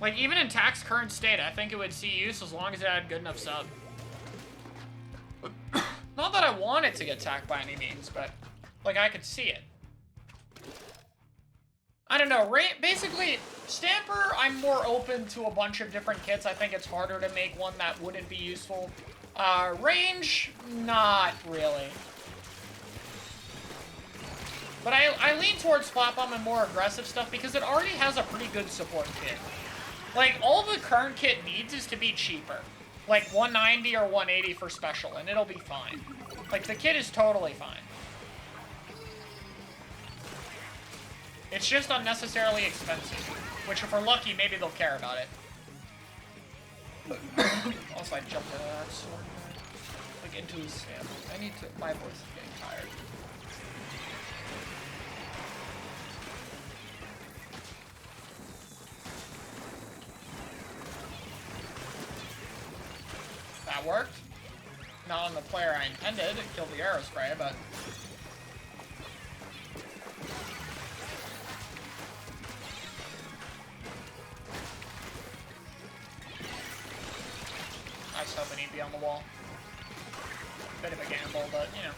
Like, even in Tack's current state, I think it would see use as long as it had good enough sub. Not that I want it to get Tack by any means, but, like, I could see it. I don't know, basically, Stamper, I'm more open to a bunch of different kits. I think it's harder to make one that wouldn't be useful. Range, not really. But I lean towards Flat Bomb and more aggressive stuff because it already has a pretty good support kit. Like, all the current kit needs is to be cheaper. Like, 190 or 180 for special, and it'll be fine. Like, the kit is totally fine. It's just unnecessarily expensive. Which, if we're lucky, maybe they'll care about it. Also, I jumped into that sword. Like, into his stamp. I need to... My voice is getting tired. That worked. Not on the player I intended. It killed the arrow spray, but... I was hoping he'd be on the wall. Bit of a gamble, but, you know.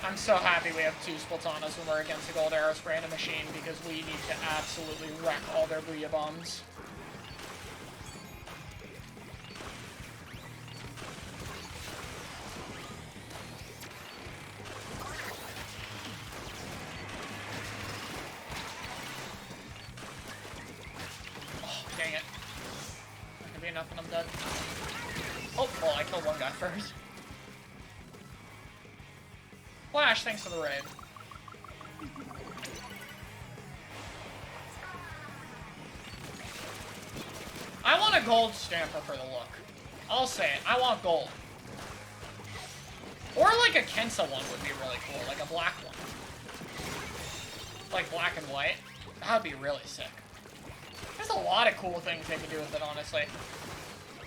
I'm so happy we have two Splatonas when we're against a gold arrow spray in a machine because we need to absolutely wreck all their Booyah Bombs. Oh, dang it. That could be enough and I'm dead. Oh, well, I killed one guy first. Flash, thanks for the raid. I want a gold Stamper for the look. I'll say it. I want gold. Or like a Kensa one would be really cool. Like a black one. Like black and white. That would be really sick. There's a lot of cool things they could do with it, honestly.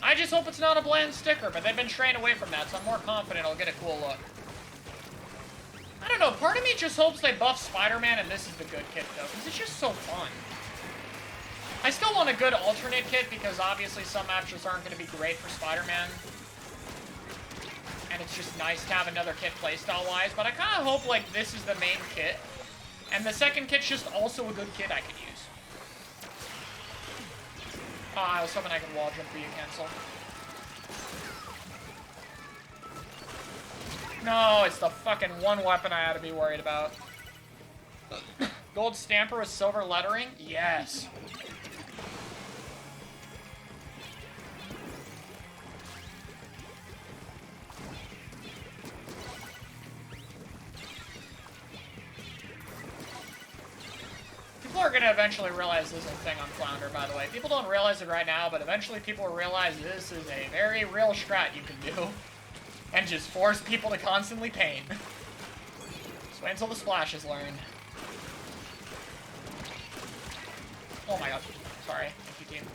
I just hope it's not a bland sticker, but they've been straying away from that, so I'm more confident I'll get a cool look. I don't know, part of me just hopes they buff Spider-Man and this is the good kit, though, because it's just so fun. I still want a good alternate kit, because obviously some maps just aren't going to be great for Spider-Man. And it's just nice to have another kit playstyle-wise, but I kind of hope, like, this is the main kit. And the second kit's just also a good kit I could use. I was hoping I could wall jump for you, cancel. No, it's the fucking one weapon I had to be worried about. Gold Stamper with silver lettering? Yes. People are going to eventually realize this is a thing on Flounder, by the way. People don't realize it right now, but eventually people will realize this is a very real strat you can do. And just force people to constantly pain. Just wait until the splash is learned. Oh my god. Sorry. Thank you, team.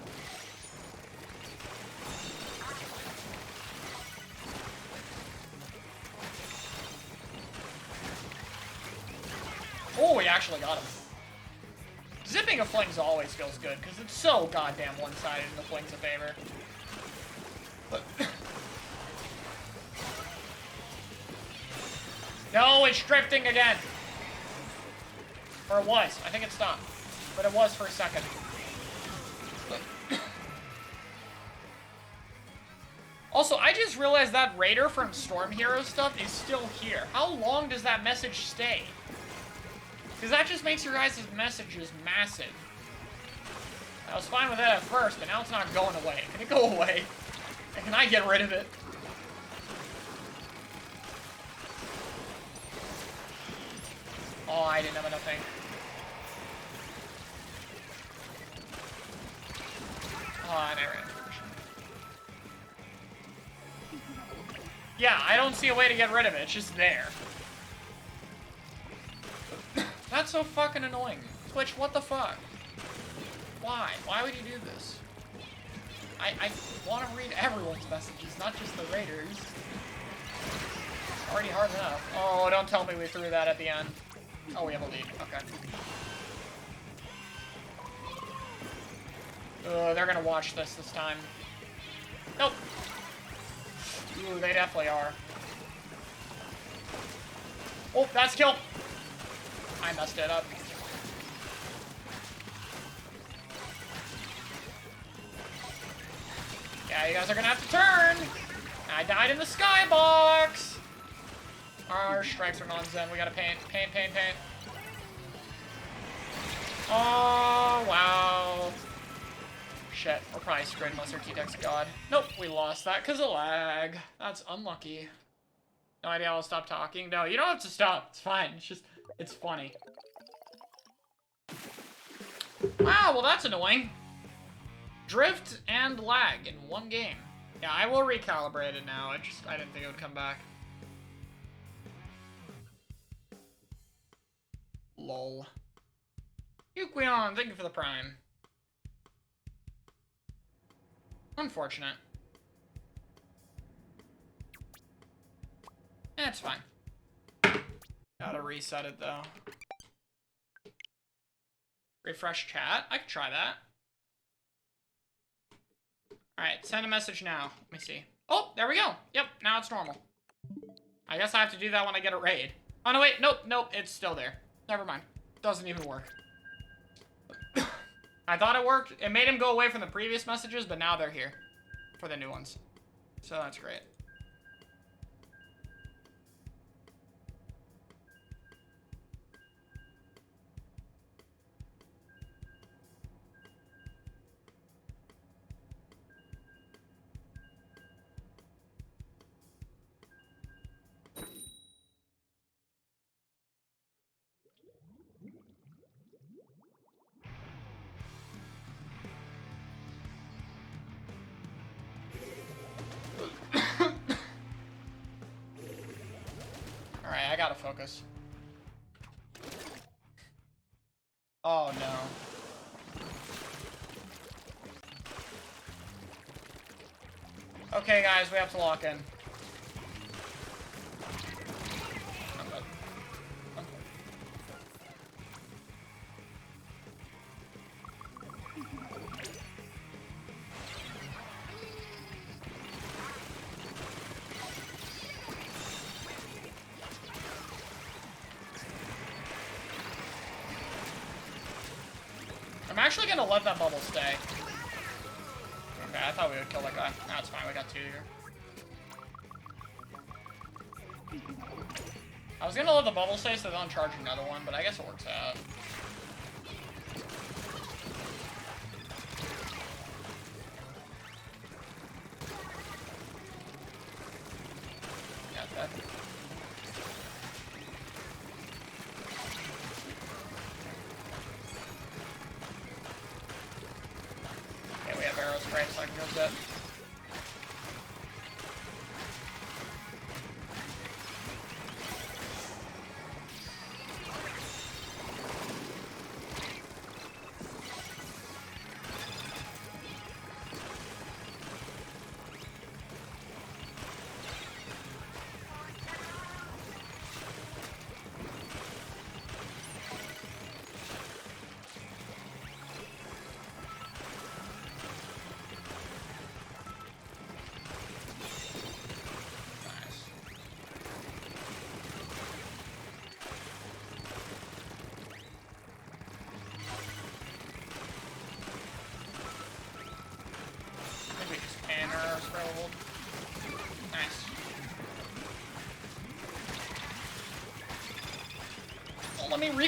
Oh, we actually got him. Zipping a flings always feels good, because it's so goddamn one-sided and the fling's a favor. No, it's drifting again. Or it was. I think it stopped. But it was for a second. Also, I just realized that Raider from Storm Hero stuff is still here. How long does that message stay? Because that just makes your guys' messages massive. I was fine with it at first, but now it's not going away. Can it go away? And can I get rid of it? Oh, I didn't have enough thing. Oh, I never had. Yeah, I don't see a way to get rid of it. It's just there. That's so fucking annoying. Twitch, what the fuck? Why? Why would you do this? I want to read everyone's messages, not just the Raiders. It's already hard enough. Oh, don't tell me we threw that at the end. Oh, we have a lead. Okay. They're gonna watch this time. Nope. Ooh, they definitely are. Oh, that's kill. I messed it up. Yeah, you guys are gonna have to turn. I died in the skybox. Our strikes are gone, Zen. We gotta paint. Oh, wow. Shit, we're probably screwed unless our T-Deck's God. Nope, we lost that because of lag. That's unlucky. No idea how I'll stop talking. No, you don't have to stop. It's fine. It's just, it's funny. Wow, well that's annoying. Drift and lag in one game. Yeah, I will recalibrate it now. I didn't think it would come back. Lol. Yukion, thank you for the prime. Unfortunate. It's fine. Gotta reset it though. Refresh chat. I could try that. Alright, send a message now. Let me see. Oh, there we go. Yep, now it's normal. I guess I have to do that when I get a raid. Oh, no, wait. Nope, it's still there. Never mind. Doesn't even work. I thought it worked. It made him go away from the previous messages, but now they're here for the new ones. So that's great. Alright, I gotta focus. Oh no. Okay guys, we have to lock in. I'm good. I'm actually gonna let that bubble stay. Okay, I thought we would kill that guy. No, it's fine, we got two here. I was gonna let the bubble stay so they don't charge another one, but I guess it works out. Yeah, that. Okay, we have arrow spray, so I can go zip.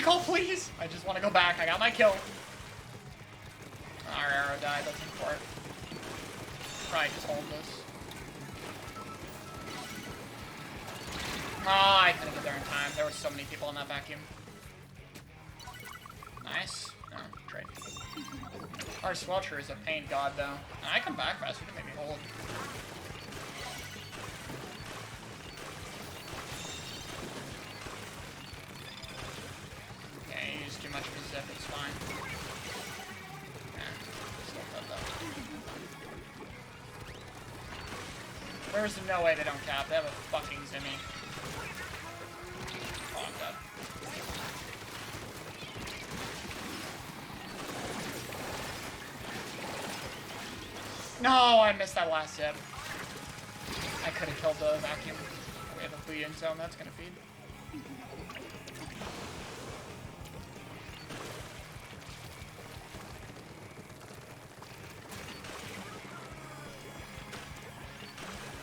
recall, please! I just want to go back. I got my kill. Our arrow died. That's important. Probably just hold this. Oh, I couldn't get there in time. There were so many people in that vacuum. Nice. No, trade. Our Swelcher is a pain god, though. I come back faster to make me hold. Yeah, you use too much of a zip, it's fine. Yeah, still dead, though. There's no way they don't cap. They have a fucking Zimmy. Oh, I'm dead. No, I missed that last zip. I could have killed the vacuum. We have a bleed-in zone that's gonna feed.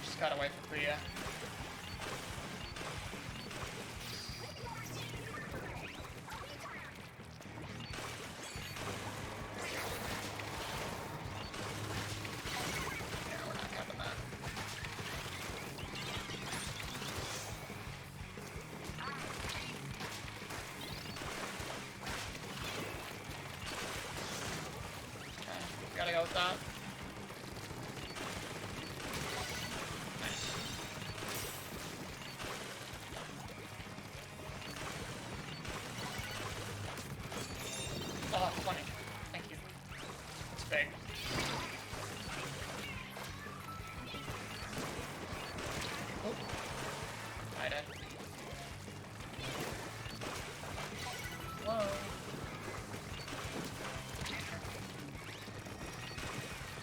Just gotta wait for Priya. Gotta go with that. Nice. Oh, 20. Thank you. That's big. Oh. I died. Whoa.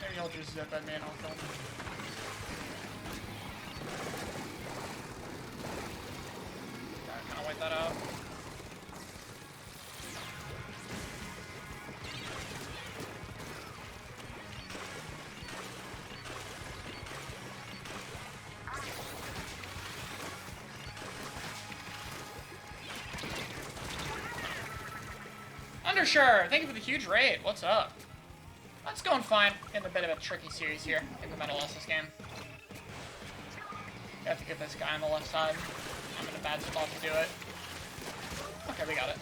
Maybe I'll just zip at me and I'll kill him. Gotta kinda wait that out. Undersure, thank you for the huge raid. What's up? That's going fine. In a bit of a tricky series here in the Metal Ossus game. You have to get this guy on the left side. I'm in a bad spot to do it. Okay, we got it.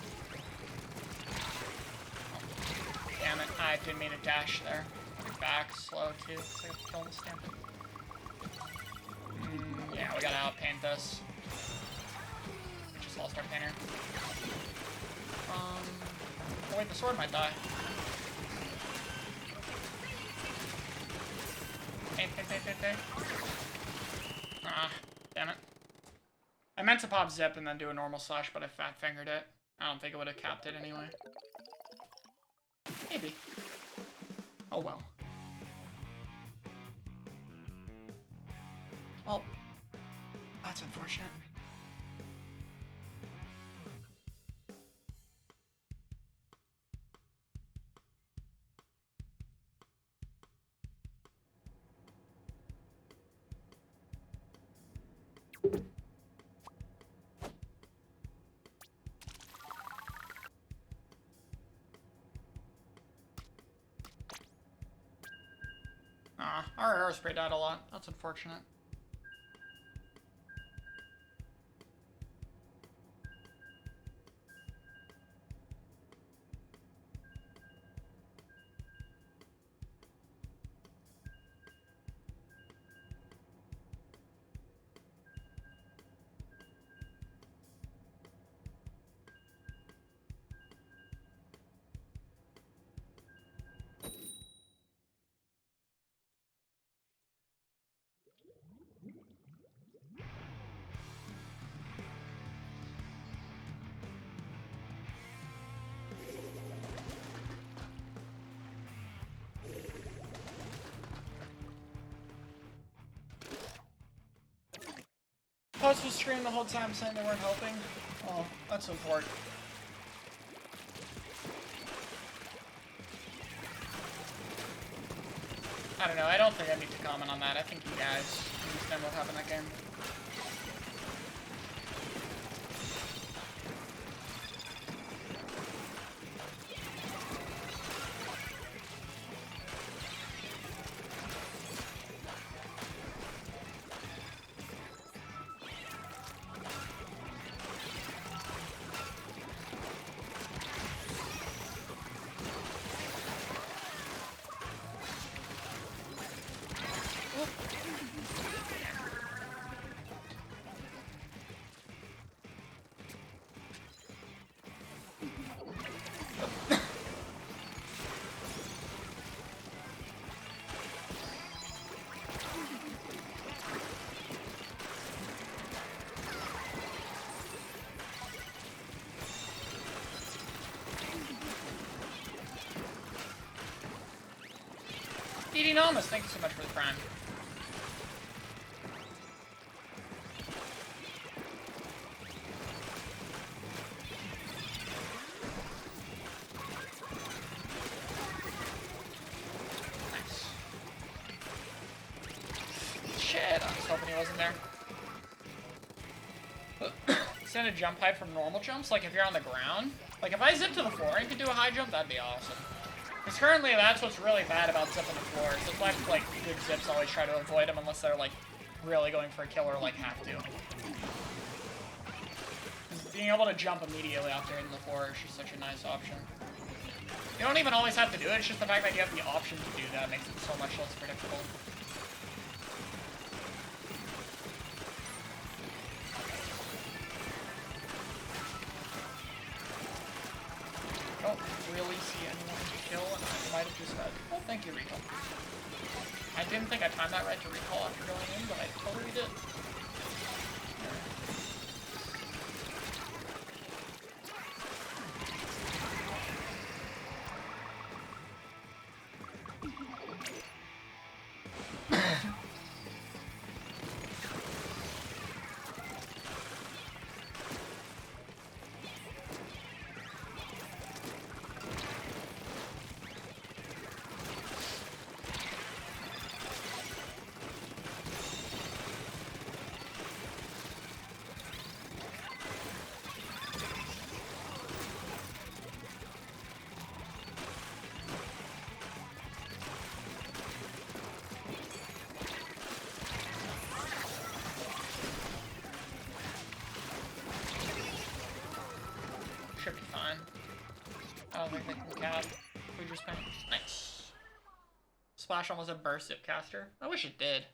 Oh, damn it, I didn't mean to dash there. Back slow too. It's like a kill the stamp. Yeah, we gotta outpaint this. We just lost our painter. Oh wait, the sword might die. Paint. Ah, damn it. I meant to pop zip and then do a normal slash, but I fat fingered it. I don't think it would have capped it anyway. Maybe. Oh well. Well, that's unfortunate. Our arrow spray died a lot. That's unfortunate. Post was streaming the whole time saying they weren't helping. Oh, that's important. I don't know, I don't think I need to comment on that. I think you guys understand what happened in that game. Enormous, thank you so much for the prime. Nice. Shit, I was hoping he wasn't there. Send a jump height from normal jumps, like if you're on the ground. Like if I zip to the floor and could do a high jump, that'd be awesome. Because currently, that's what's really bad about zipping the floor. That's why, like, good zips always try to avoid them unless they're, like, really going for a kill or, like, have to. Being able to jump immediately after hitting the floor is just such a nice option. You don't even always have to do it, it's just the fact that you have the option to do that makes it so much less predictable. Don't really see anyone to kill, and I might have just said, oh, thank you, recall. I didn't think I timed that right to recall after going in, but I totally did. Should be fine. I don't think they can cap. We just paint. Nice. Splash almost a burst zip caster. I wish it did.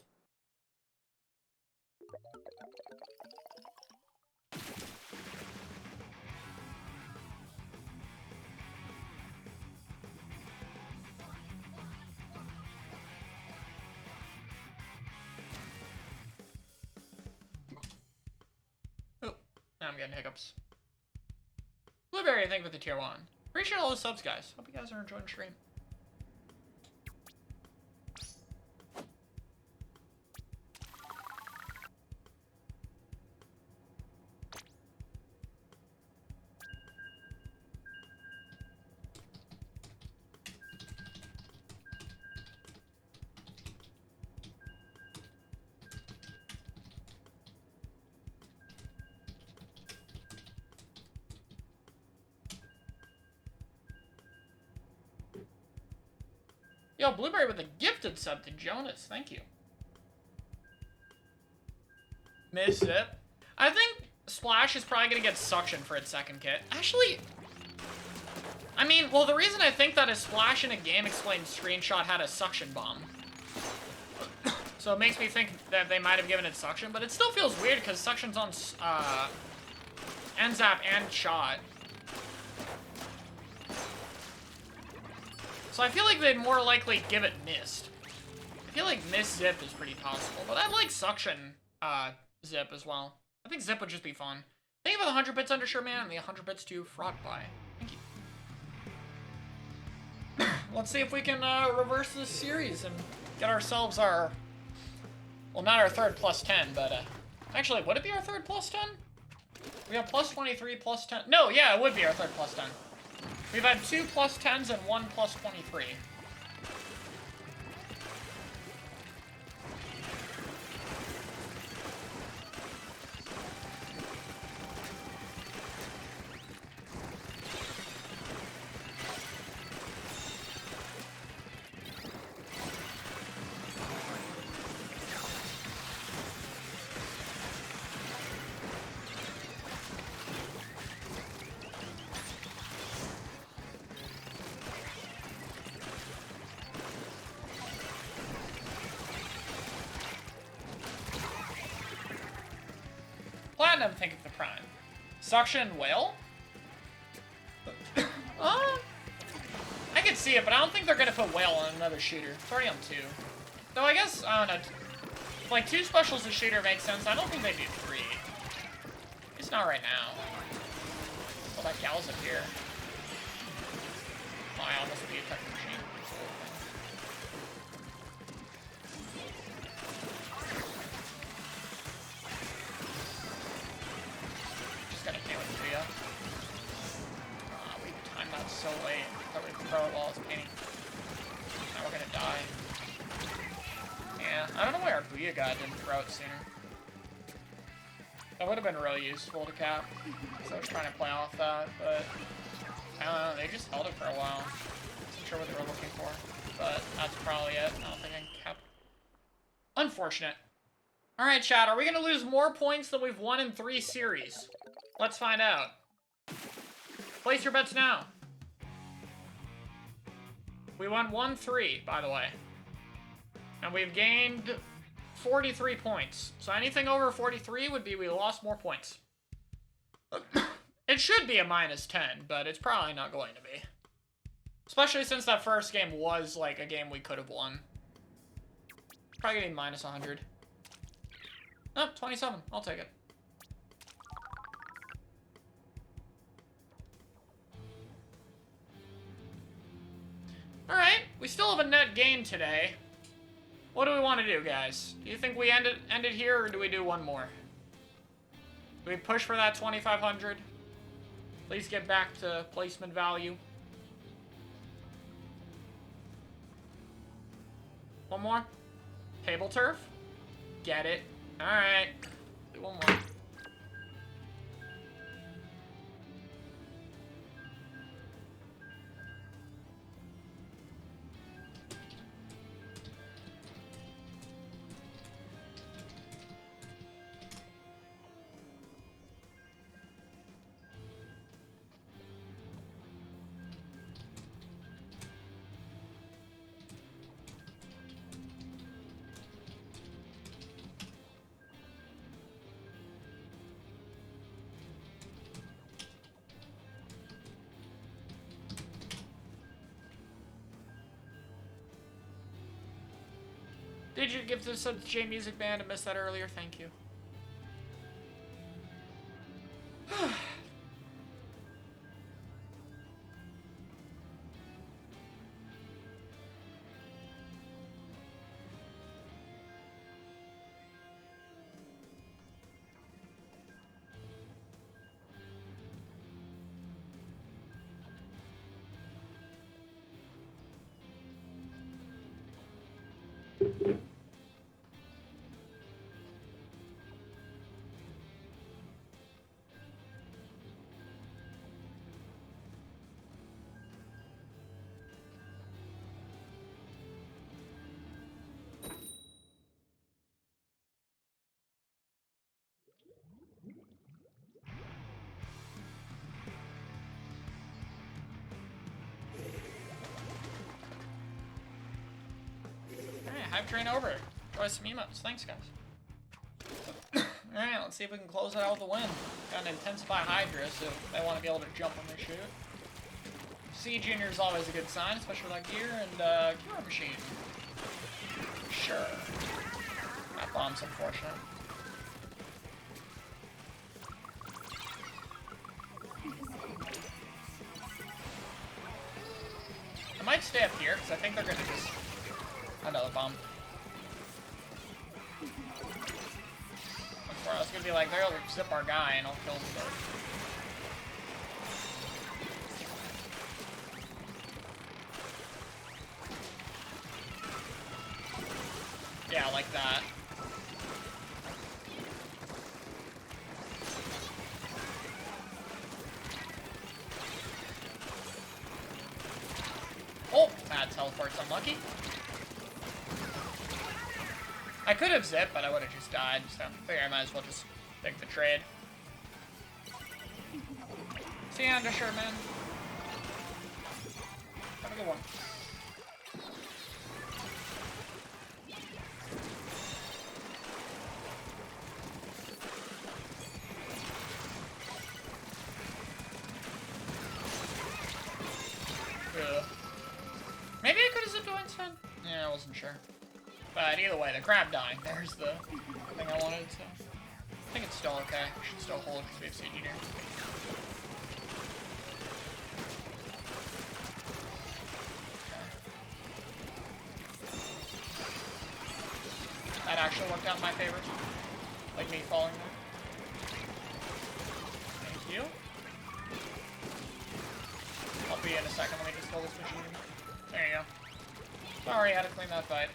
Oh, now I'm getting hiccups. Blueberry, thank you for the tier 1. Appreciate all the subs, guys. Hope you guys are enjoying the stream. Yo, Blueberry with a gifted sub to Jonas. Thank you. Miss Zip. I think Splash is probably going to get Suction for its second kit. Actually, I mean, well, the reason I think that is Splash in a game explained Screenshot had a Suction Bomb. So it makes me think that they might have given it Suction, but it still feels weird because Suction's on N-Zap and Shot. So I feel like they'd more likely give it Mist. I feel like Mist Zip is pretty possible, but I like Suction Zip as well. I think Zip would just be fun. Thank you for the 100 bits Undershirt Man and the 100 bits to Fraud Buy. Thank you. Let's see if we can reverse this series and get ourselves our... Well, not our third plus 10, but... Actually, would it be our third plus 10? We have plus 23, plus 10... No, yeah, it would be our third plus 10. We've had 2 plus 10s and 1 plus 23. Platinum, thank you for the Prime. Suction and Whale? I could see it, but I don't think they're gonna put Whale on another shooter. It's already on 2. Though I guess, I don't know. Like, 2 specials a shooter makes sense. I don't think they do 3. It's not right now. Oh, that gal's up here. Oh, I almost beat a tech machine. Just gotta nail it to ya. We timed that so late. I thought we'd throw it while it's painting. Now we're gonna die. Yeah, I don't know why our Booyah guy didn't throw it sooner. That would have been really useful to cap. So I was trying to play off that, but I don't know, they just held it for a while. Wasn't sure what they were looking for, but that's probably it. I don't think I can cap. Unfortunate. Alright, chat, are we gonna lose more points than we've won in 3 series? Let's find out. Place your bets now. We won 1-3, by the way. And we've gained 43 points. So anything over 43 would be we lost more points. It should be a -10, but it's probably not going to be. Especially since that first game was like a game we could have won. Probably getting -100. Oh, 27. I'll take it. Alright, we still have a net gain today. What do we want to do, guys? Do you think we end it here, or do we do one more? Do we push for that 2,500? Please get back to placement value. One more? Table turf? Get it. Alright. Do one more. Did you give this a J Music Band? I missed that earlier. Thank you. Hype train over. Enjoy some emotes. Thanks, guys. Alright, let's see if we can close it out with a win. Got an Intensify Hydra, so they want to be able to jump when they shoot. C Junior is always a good sign, especially with that gear, and Cure Machine. Sure. That bomb's unfortunate. I might stay up here, because I think they're going to just... Another bomb. I was gonna be like, they'll zip our guy and I'll kill him. Yeah, like that. Oh, bad teleport's unlucky. I could have zipped, but I would have just died, so I figure I might as well just take the trade. See you, Undershirt Man. Have a good one. wasn't sure. But either way, the crab dying, there's the thing I wanted, so... I think it's still okay. We should still hold because we have siege here. That actually worked out in my favor. Like me falling there. Thank you. I'll be in a second. Let me just kill this machine. There you go. Sorry, I had to clean that fight.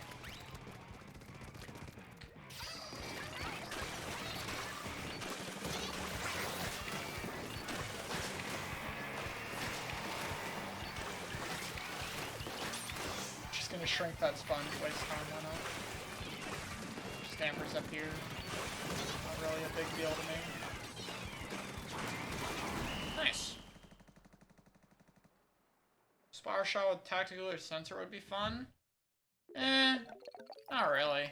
Just gonna shrink that sponge, waste time, why not? Stampers up here. Not really a big deal to me. Nice. Spire shot with tactical or sensor would be fun. Not really.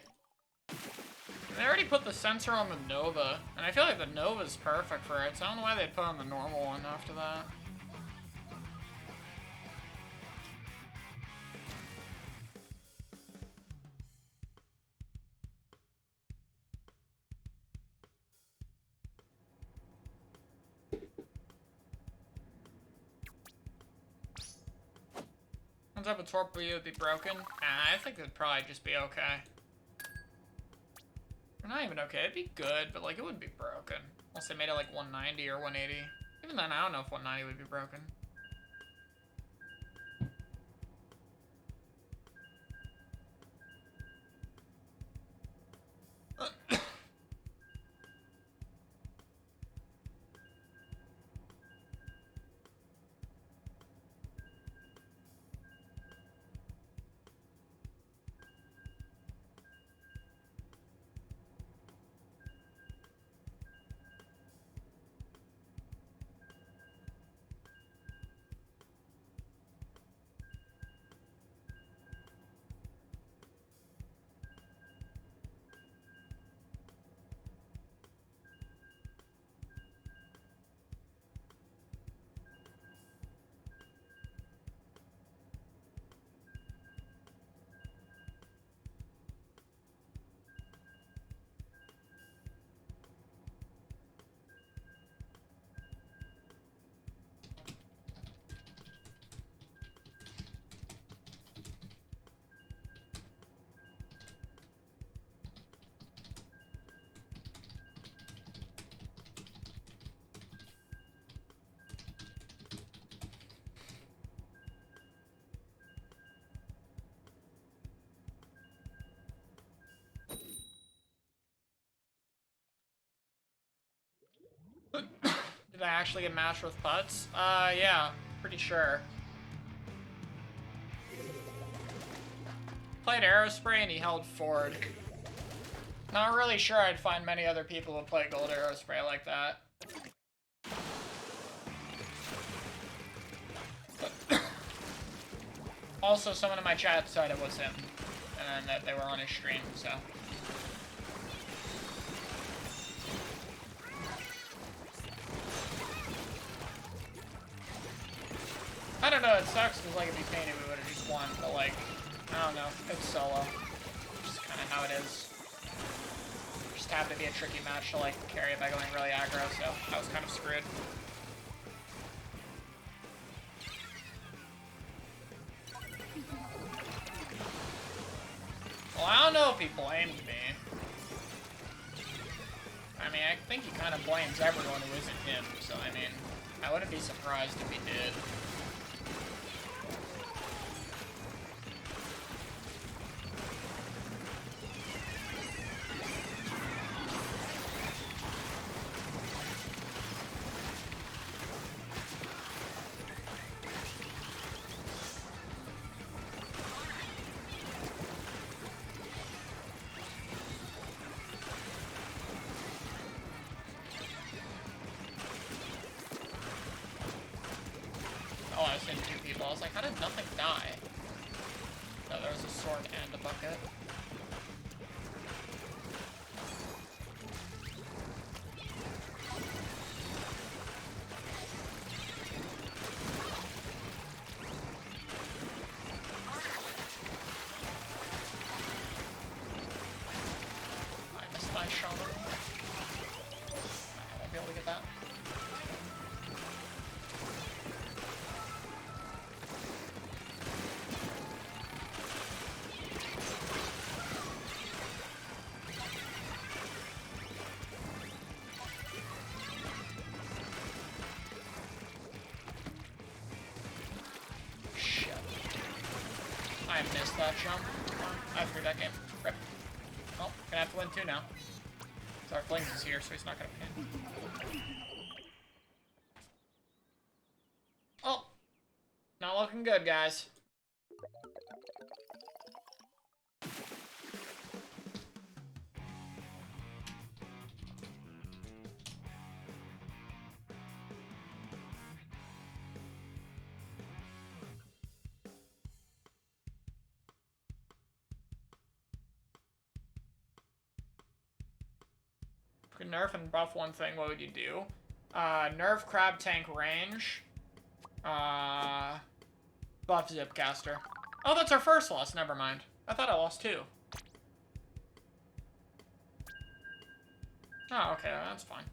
They already put the sensor on the Nova, and I feel like the Nova's perfect for it, so I don't know why they'd put on the normal one after that. Comes up a torpedo would be broken. I think it'd probably just be okay. Or not even okay, it'd be good, but like it wouldn't be broken. Unless they made it like 190 or 180. Even then, I don't know if 190 would be broken. Did I actually get matched with putts? Yeah, pretty sure. Played Aerospray and he held forward. Not really sure I'd find many other people who play gold Aerospray like that. Also, someone in my chat said it was him, and that they were on his stream, so... I don't know, it sucks because like if he painted we would have just won, but like, I don't know, it's solo. Just kind of how it is. Just happened to be a tricky match to like carry it by going really aggro, so I was kind of screwed. Well, I don't know if he blamed me. I mean, I think he kind of blames everyone who isn't him, so I mean, I wouldn't be surprised if he did. I was like, how did nothing die? No, there was a sword and a bucket. that jump. I threw that game. Rip. Well, gonna have to win 2 now. So our Flings is here, so he's not gonna pin. Oh. Not looking good, guys. If you could nerf and buff one thing, what would you do? Nerf crab tank range. Buff Zipcaster. Oh, that's our first loss. Never mind. I thought I lost 2. Oh, okay. That's fine.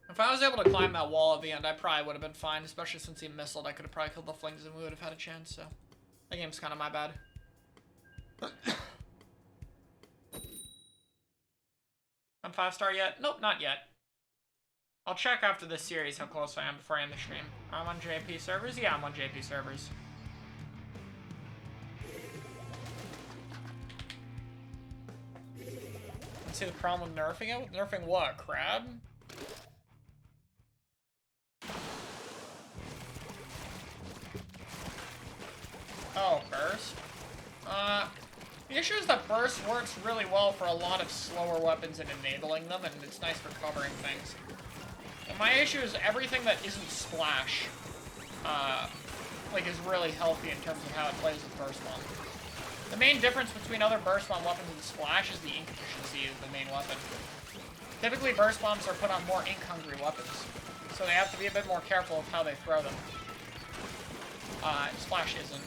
If I was able to climb that wall at the end, I probably would have been fine, especially since he missiled. I could have probably killed the Flings and we would have had a chance, so... That game's kind of my bad. I'm 5-star yet? Nope, not yet. I'll check after this series how close I am before I end the stream. I'm on JP servers? Yeah, I'm on JP servers. Let's see the problem with nerfing it? Nerfing what? Crab? Oh, burst? The issue is that burst works really well for a lot of slower weapons and enabling them, and it's nice for covering things. And my issue is everything that isn't splash, like, is really healthy in terms of how it plays with burst bomb. The main difference between other burst bomb weapons and splash is the ink efficiency of the main weapon. Typically, burst bombs are put on more ink-hungry weapons, so they have to be a bit more careful of how they throw them. Splash isn't.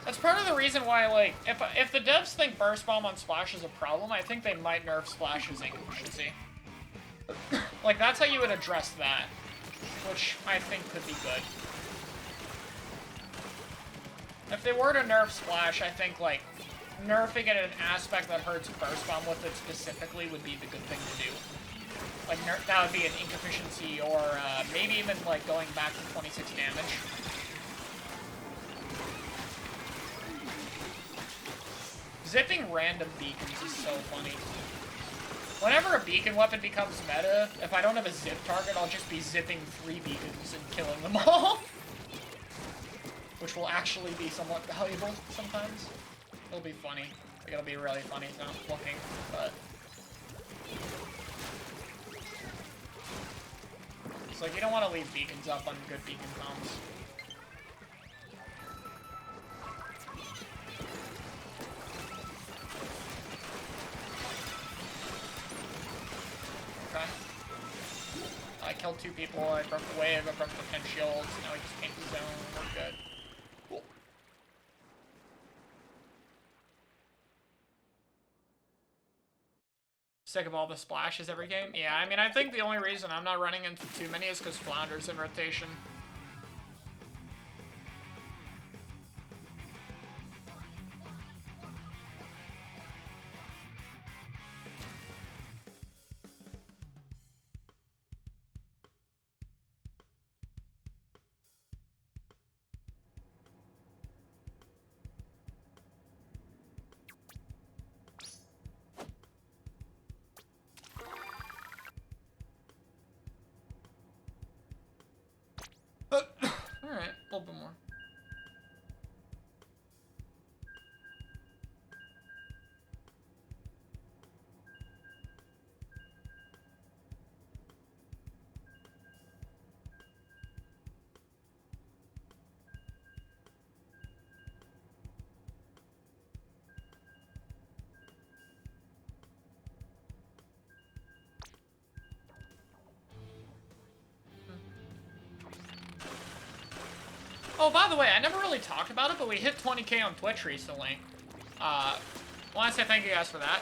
That's part of the reason why, like, if the devs think burst bomb on splash is a problem, I think they might nerf splash's ink efficiency. Like, that's how you would address that, which I think could be good. If they were to nerf splash, I think, like, nerfing it in an aspect that hurts burst bomb with it specifically would be the good thing to do. Like, that would be an ink efficiency, or maybe even, like, going back to 26 damage. Zipping random beacons is so funny. Whenever a beacon weapon becomes meta, if I don't have a zip target, I'll just be zipping 3 beacons and killing them all. Which will actually be somewhat valuable sometimes. It'll be funny. Like, it'll be really funny, it's not looking, but... It's like, you don't want to leave beacons up on good beacon comms. Okay. I killed 2 people, I broke the wave, I broke the 10 shields, now we just paint the zone, we're good. Cool. Sick of all the splashes every game? Yeah, I mean, I think the only reason I'm not running into too many is because Flounder's in rotation. Alright, a little bit more. Oh, by the way, I never really talked about it, but we hit 20K on Twitch recently. I want to say thank you guys for that.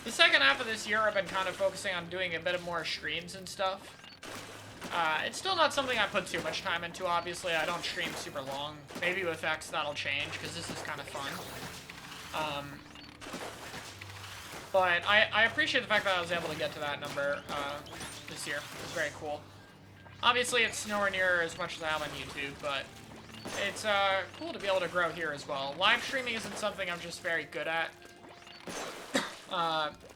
The second half of this year, I've been kind of focusing on doing a bit more streams and stuff. It's still not something I put too much time into, obviously. I don't stream super long. Maybe with X that'll change, because this is kind of fun. But I appreciate the fact that I was able to get to that number this year. It's very cool. Obviously, it's nowhere near as much as I have on YouTube, but it's cool to be able to grow here as well. Live streaming isn't something I'm just very good at.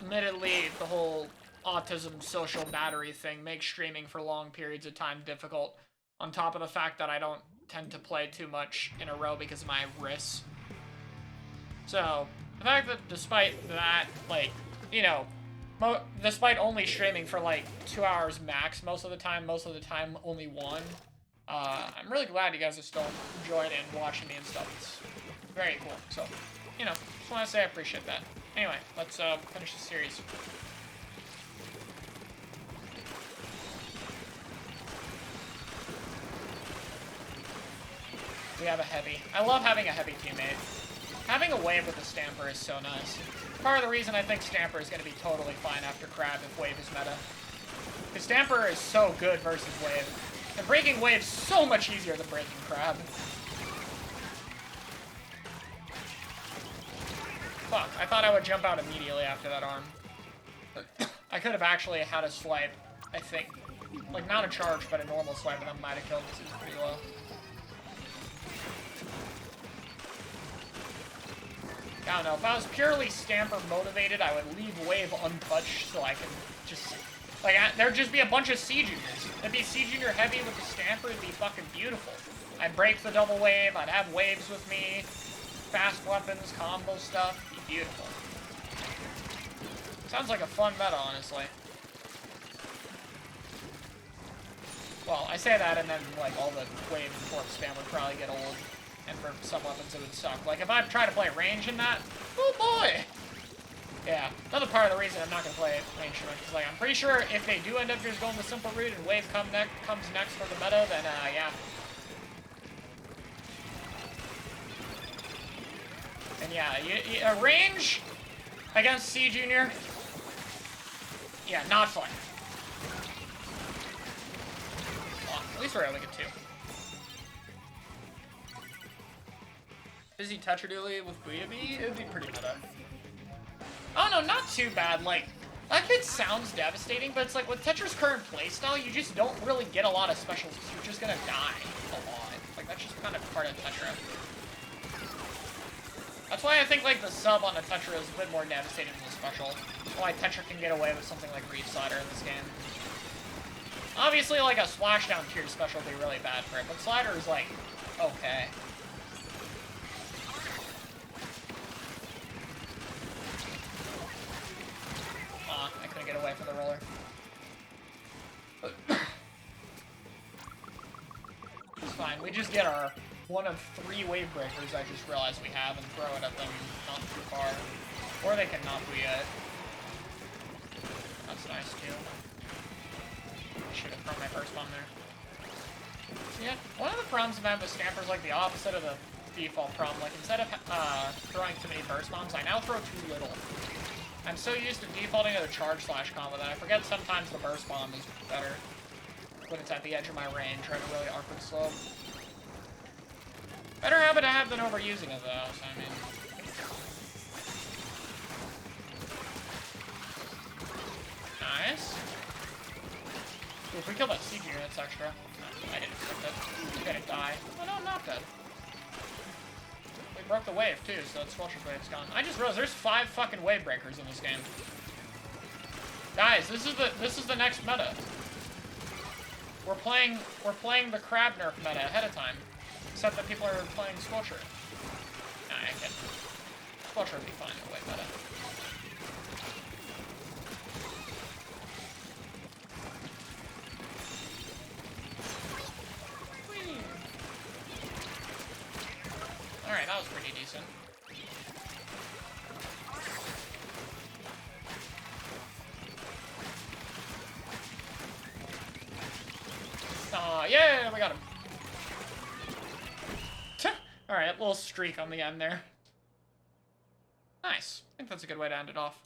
Admittedly, the whole autism social battery thing makes streaming for long periods of time difficult, on top of the fact that I don't tend to play too much in a row because of my wrists. So, the fact that despite that, like, you know, despite only streaming for like 2 hours max most of the time only 1, I'm really glad you guys are still enjoying it and watching me and stuff. It's very cool. So, you know, just want to say I appreciate that. Anyway, let's finish the series. We have a heavy. I love having a heavy teammate. Having a wave with a Stamper is so nice. Part of the reason I think Stamper is going to be totally fine after Crab if wave is meta. Because Stamper is so good versus wave. And breaking wave's so much easier than breaking Crab. Fuck, I thought I would jump out immediately after that arm. I could have actually had a swipe, I think. Like, not a charge, but a normal swipe, and that might have killed because he was pretty low. I don't know, if I was purely Stamper motivated, I would leave wave untouched so I can just... Like, there'd just be a bunch of C Juniors. There'd be C Junior heavy with the Stamper, it'd be fucking beautiful. I'd break the double wave, I'd have waves with me, fast weapons, combo stuff, it'd be beautiful. Sounds like a fun meta, honestly. Well, I say that and then, like, all the wave and fork spam would probably get old. And for some weapons it would suck. Like, if I try to play range in that, oh boy! Yeah, another part of the reason I'm not going to play range too much is, like, I'm pretty sure if they do end up just going the simple route and wave comes next for the meta, then, yeah. And yeah, range against C Junior, yeah, not fun. Well, at least we're able to get 2. Busy Tetra Dually with Booyah, it'd be pretty meta. Oh no, not too bad. Like, that kid sounds devastating, but it's like with Tetra's current playstyle, you just don't really get a lot of specials. You're just gonna die a lot. Like, that's just kind of part of Tetra. That's why I think, like, the sub on the Tetra is a bit more devastating than the special. Why Tetra can get away with something like Reef Slider in this game. Obviously, like, a Splashdown tier special would be really bad for it, but Slider is, like, okay. I couldn't get away from the roller. It's fine. We just get our one of 3 wave breakers I just realized we have and throw it at them not too far. Or they can not Booyah it. That's nice too. I should have thrown my first bomb there. So yeah, one of the problems I've had with Stamper is like the opposite of the default problem. Like, instead of throwing too many burst bombs, I now throw too little. I'm so used to defaulting to the charge slash combo that I forget sometimes the burst bomb is better when it's at the edge of my range or at a really awkward slope. Better habit to have than overusing it though, so I mean... Nice. Ooh, if we kill that siege unit, that's extra. No, I didn't expect that. He's gonna die. Oh no, I'm not dead. We broke the wave too, so that Squelcher's wave's gone. I just realized there's 5 fucking wave breakers in this game. Guys, this is the next meta. We're playing the crab nerf meta ahead of time. Except that people are playing Squelcher. Nah, I can. Squelcher would be fine in way meta. Alright, that was pretty decent. Yeah, we got him. Alright, a little streak on the end there. Nice. I think that's a good way to end it off.